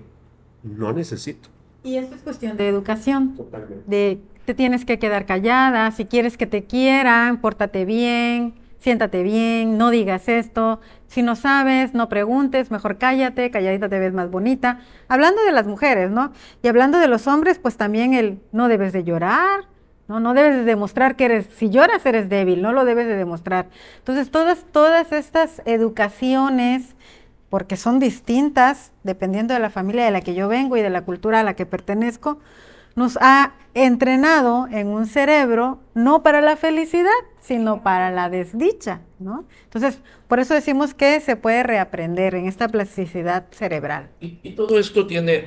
no necesito. Y eso es cuestión de educación. Totalmente. De te tienes que quedar callada, si quieres que te quieran, pórtate bien, siéntate bien, no digas esto, si no sabes, no preguntes, mejor cállate, calladita te ves más bonita. Hablando de las mujeres, ¿no? Y hablando de los hombres, pues también el no debes de llorar, no debes de demostrar que eres, si lloras eres débil, no lo debes de demostrar. Entonces todas estas educaciones, porque son distintas, dependiendo de la familia de la que yo vengo y de la cultura a la que pertenezco, nos ha entrenado en un cerebro no para la felicidad, sino para la desdicha, ¿no? Entonces, por eso decimos que se puede reaprender en esta plasticidad cerebral. Y todo esto tiene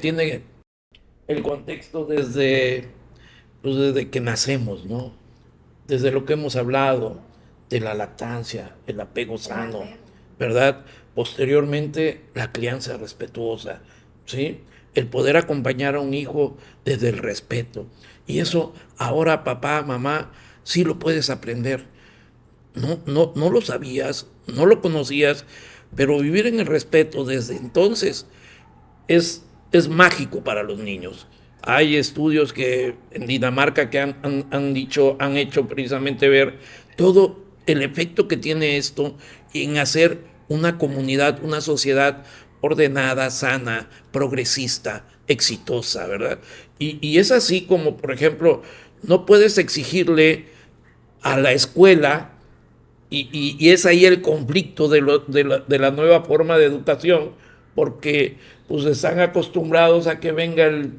el contexto desde que nacemos, ¿no? Desde lo que hemos hablado, de la lactancia, el apego sano, ¿verdad? Posteriormente, la crianza respetuosa, ¿sí? El poder acompañar a un hijo desde el respeto. Y eso ahora, papá, mamá, sí lo puedes aprender. No lo sabías, no lo conocías, pero vivir en el respeto desde entonces es mágico para los niños. Hay estudios que en Dinamarca que han hecho precisamente ver todo el efecto que tiene esto en hacer una comunidad, una sociedad ordenada, sana, progresista, exitosa, ¿verdad? Y es así como, por ejemplo, no puedes exigirle a la escuela, y es ahí el conflicto de la nueva forma de educación, porque pues están acostumbrados a que venga el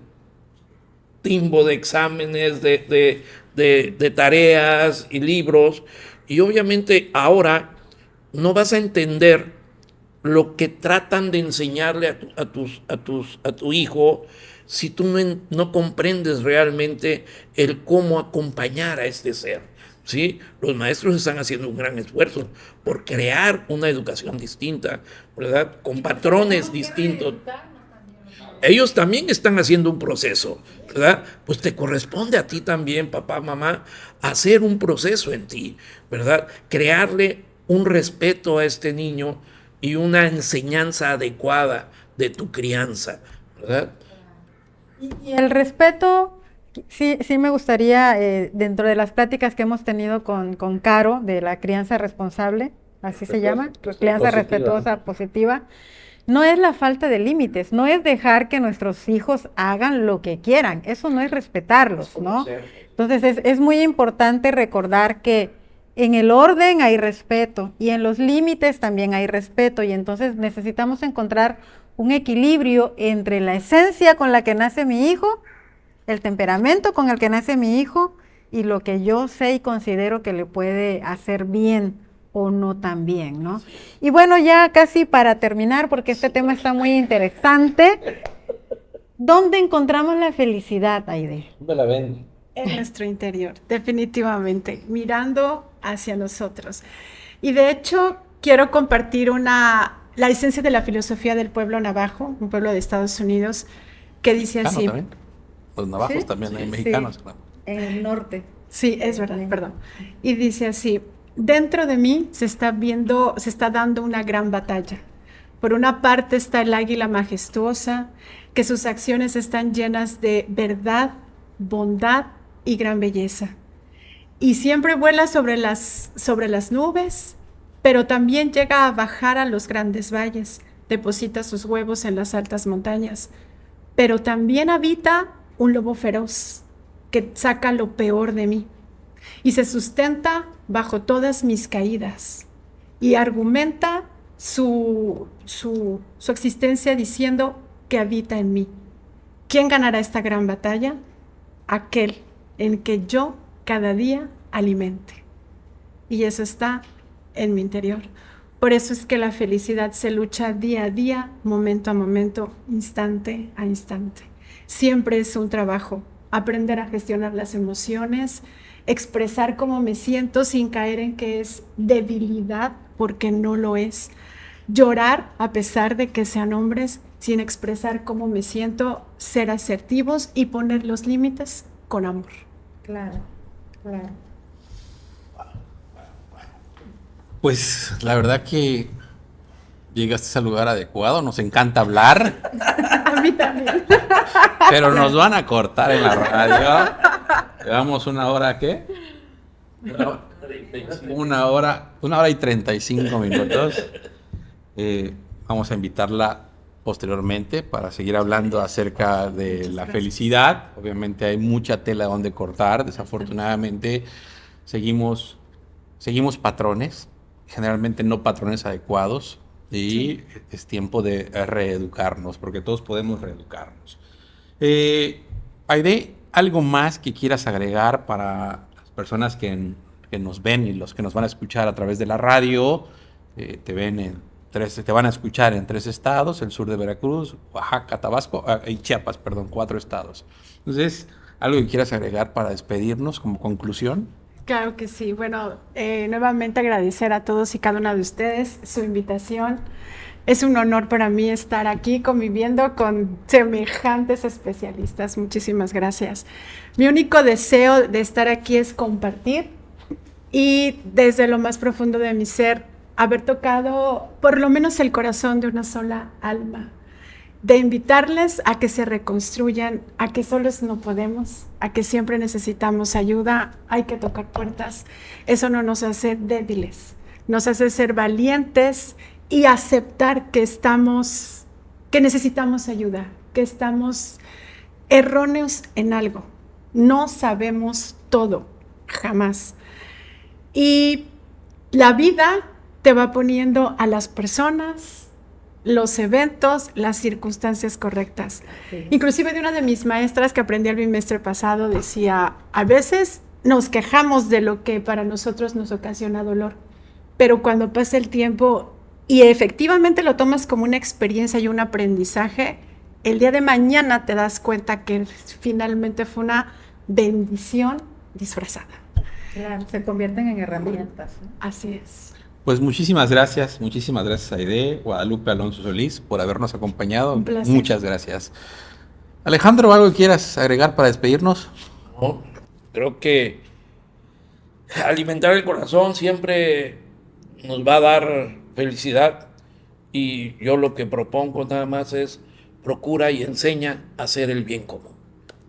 timbo de exámenes, de tareas y libros, y obviamente ahora no vas a entender lo que tratan de enseñarle a tu hijo si tú no comprendes realmente el cómo acompañar a este ser. ¿Sí? Los maestros están haciendo un gran esfuerzo por crear una educación distinta, ¿verdad? Con patrones distintos. Ellos también están haciendo un proceso, ¿verdad? Pues te corresponde a ti también, papá, mamá, hacer un proceso en ti, ¿verdad? Crearle un respeto a este niño y una enseñanza adecuada de tu crianza, ¿verdad? Y el respeto, sí me gustaría, dentro de las pláticas que hemos tenido con Caro, de la crianza responsable, así se llama, crianza respetuosa, positiva, no es la falta de límites, no es dejar que nuestros hijos hagan lo que quieran, eso no es respetarlos, ¿no? Entonces es muy importante recordar que en el orden hay respeto y en los límites también hay respeto, y entonces necesitamos encontrar un equilibrio entre la esencia con la que nace mi hijo, el temperamento con el que nace mi hijo y lo que yo sé y considero que le puede hacer bien o no tan bien, ¿no? Y bueno, ya casi para terminar, porque este tema está muy interesante, ¿dónde encontramos la felicidad, Aide? ¿Dónde la ven? En nuestro interior, definitivamente, mirando hacia nosotros. Y de hecho, quiero compartir la esencia de la filosofía del pueblo navajo, un pueblo de Estados Unidos, que dice así. También. Los navajos ¿Sí? también hay Sí. mexicanos. Claro. En el norte. Sí, es verdad, perdón. Y dice así: dentro de mí se está dando una gran batalla. Por una parte está el águila majestuosa, que sus acciones están llenas de verdad, bondad y gran belleza. Y siempre vuela sobre las nubes, pero también llega a bajar a los grandes valles, deposita sus huevos en las altas montañas. Pero también habita un lobo feroz, que saca lo peor de mí y se sustenta bajo todas mis caídas y argumenta su existencia diciendo que habita en mí. ¿Quién ganará esta gran batalla? Aquel en que yo cada día alimente. Y eso está en mi interior. Por eso es que la felicidad se lucha día a día, momento a momento, instante a instante. Siempre es un trabajo. Aprender a gestionar las emociones, expresar cómo me siento sin caer en que es debilidad, porque no lo es. Llorar a pesar de que sean hombres, sin expresar cómo me siento, ser asertivos y poner los límites con amor. Claro, claro. Pues la verdad que llegaste al lugar adecuado, nos encanta hablar, A mí también. pero nos van a cortar en la radio. Llevamos una hora, ¿qué? Una hora y 35 minutos. Vamos a invitarla posteriormente para seguir hablando acerca de la felicidad. Obviamente hay mucha tela donde cortar. Desafortunadamente seguimos patrones, generalmente no patrones adecuados, y es tiempo de reeducarnos, porque todos podemos reeducarnos. Aide, ¿algo más que quieras agregar para las personas que nos ven y los que nos van a escuchar a través de la radio? Te van a escuchar en 3 estados: el sur de Veracruz, Oaxaca, Tabasco y Chiapas, 4 estados. Entonces, ¿algo que quieras agregar para despedirnos como conclusión? Claro que sí. Bueno, nuevamente agradecer a todos y cada una de ustedes su invitación. Es un honor para mí estar aquí conviviendo con semejantes especialistas. Muchísimas gracias. Mi único deseo de estar aquí es compartir y desde lo más profundo de mi ser haber tocado por lo menos el corazón de una sola alma. de invitarles a que se reconstruyan, a que solos no podemos, a que siempre necesitamos ayuda, hay que tocar puertas. Eso no nos hace débiles, nos hace ser valientes y aceptar que necesitamos ayuda, que estamos erróneos en algo. No sabemos todo, jamás. Y la vida te va poniendo a las personas, los eventos, las circunstancias correctas. Sí. Inclusive de una de mis maestras que aprendí el bimestre pasado decía, a veces nos quejamos de lo que para nosotros nos ocasiona dolor, pero cuando pasa el tiempo y efectivamente lo tomas como una experiencia y un aprendizaje, el día de mañana te das cuenta que finalmente fue una bendición disfrazada. Claro, se convierten en herramientas, ¿no? Así es. Pues muchísimas gracias Aide, Guadalupe Alonso Solís, por habernos acompañado. Un placer. Muchas gracias. Alejandro, ¿algo que quieras agregar para despedirnos? No, creo que alimentar el corazón siempre nos va a dar felicidad, y yo lo que propongo nada más es procura y enseña a hacer el bien común,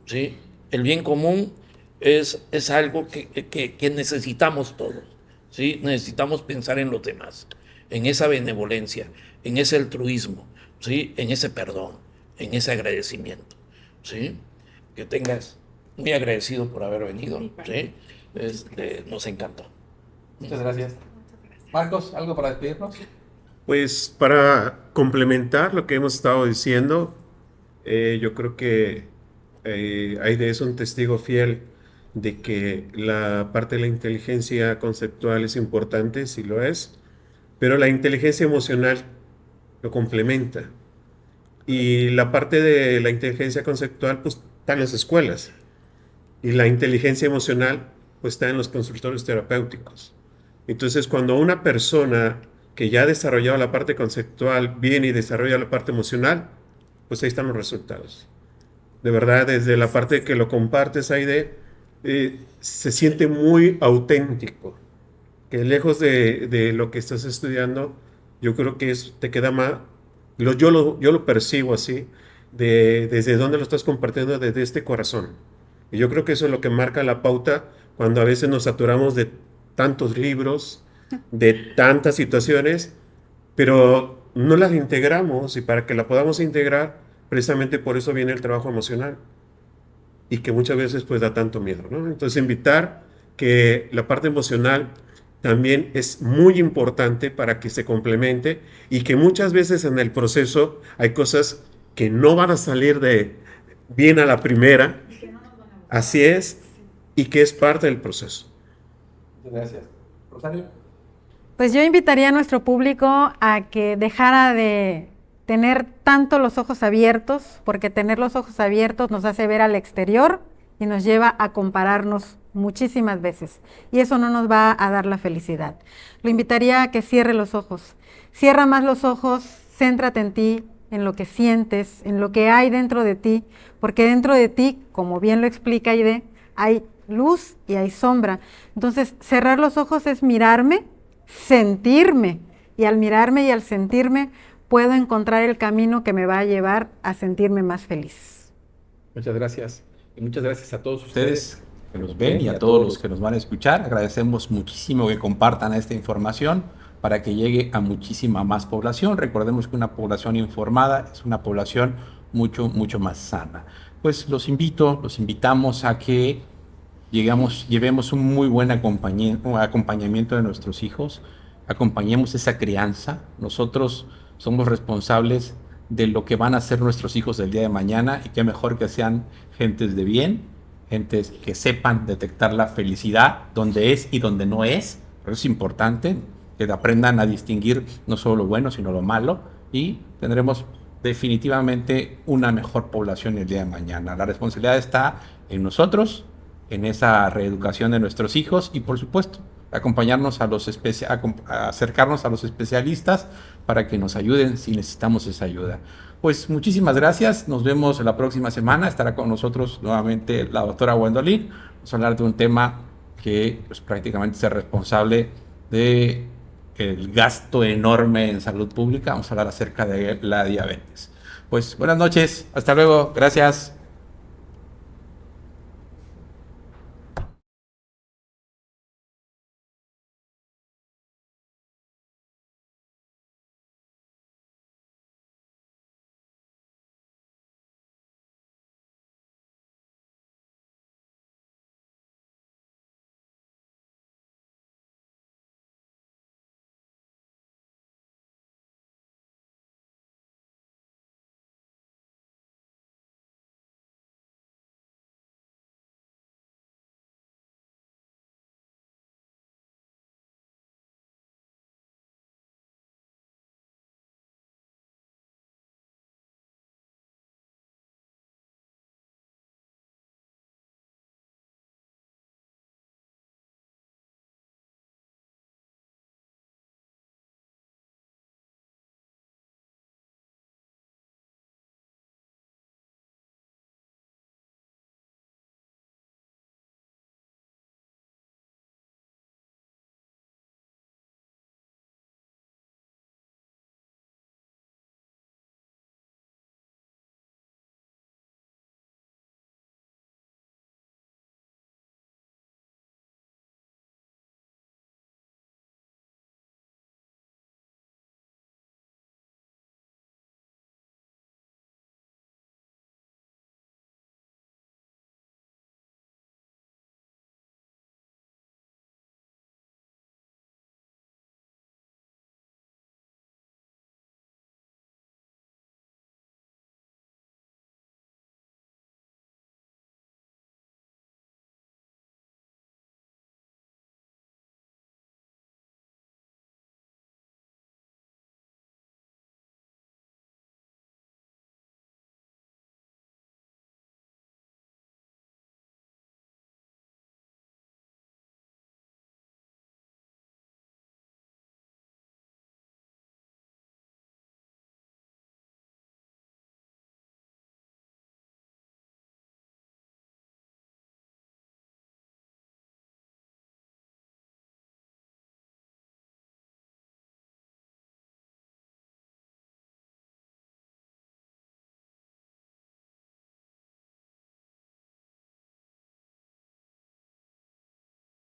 ¿sí? El bien común es algo que necesitamos todos, ¿sí? Necesitamos pensar en los demás, en esa benevolencia, en ese altruismo, ¿sí? En ese perdón, en ese agradecimiento, ¿sí? Que tengas muy agradecido por haber venido, ¿sí? Nos encantó. Muchas gracias. Marcos, ¿algo para despedirnos? Pues para complementar lo que hemos estado diciendo, yo creo que Aide es un testigo fiel de que la parte de la inteligencia conceptual es importante, sí lo es, pero la inteligencia emocional lo complementa. Y la parte de la inteligencia conceptual pues está en las escuelas, y la inteligencia emocional pues está en los consultorios terapéuticos. Entonces, cuando una persona que ya ha desarrollado la parte conceptual viene y desarrolla la parte emocional, pues ahí están los resultados. De verdad, desde la parte que lo compartes, Aide, se siente muy auténtico, que lejos de lo que estás estudiando, yo creo que te queda más, yo lo percibo así, desde dónde lo estás compartiendo, desde este corazón. Y yo creo que eso es lo que marca la pauta cuando a veces nos saturamos de tantos libros, de tantas situaciones, pero no las integramos, y para que la podamos integrar, precisamente por eso viene el trabajo emocional, y que muchas veces pues da tanto miedo, ¿no? Entonces invitar que la parte emocional también es muy importante para que se complemente, y que muchas veces en el proceso hay cosas que no van a salir bien a la primera, así es, y que es parte del proceso. Muchas gracias. Rosario. Pues yo invitaría a nuestro público a que dejara de tener tanto los ojos abiertos, porque tener los ojos abiertos nos hace ver al exterior y nos lleva a compararnos muchísimas veces, y eso no nos va a dar la felicidad. Lo invitaría a que cierre los ojos, cierra más los ojos, céntrate en ti, en lo que sientes, en lo que hay dentro de ti, porque dentro de ti, como bien lo explica Aide, hay luz y hay sombra. Entonces, cerrar los ojos es mirarme, sentirme, y al mirarme y al sentirme puedo encontrar el camino que me va a llevar a sentirme más feliz. Muchas gracias. Y muchas gracias a todos ustedes que nos ven y a todos los que nos van a escuchar. Agradecemos muchísimo que compartan esta información para que llegue a muchísima más población. Recordemos que una población informada es una población mucho más sana. Pues los invitamos a que llevemos un muy buen acompañamiento de nuestros hijos, acompañemos esa crianza. Nosotros somos responsables de lo que van a ser nuestros hijos del día de mañana, y qué mejor que sean gentes de bien, gentes que sepan detectar la felicidad donde es y donde no es. Pero es importante que aprendan a distinguir no solo lo bueno, sino lo malo, y tendremos definitivamente una mejor población el día de mañana. La responsabilidad está en nosotros, en esa reeducación de nuestros hijos, y por supuesto acercarnos a los especialistas para que nos ayuden si necesitamos esa ayuda. Pues muchísimas gracias, nos vemos la próxima semana. Estará con nosotros nuevamente la doctora Gwendolyn. Vamos a hablar de un tema que pues, prácticamente es responsable de el gasto enorme en salud pública. Vamos a hablar acerca de la diabetes. pues buenas noches, hasta luego, gracias.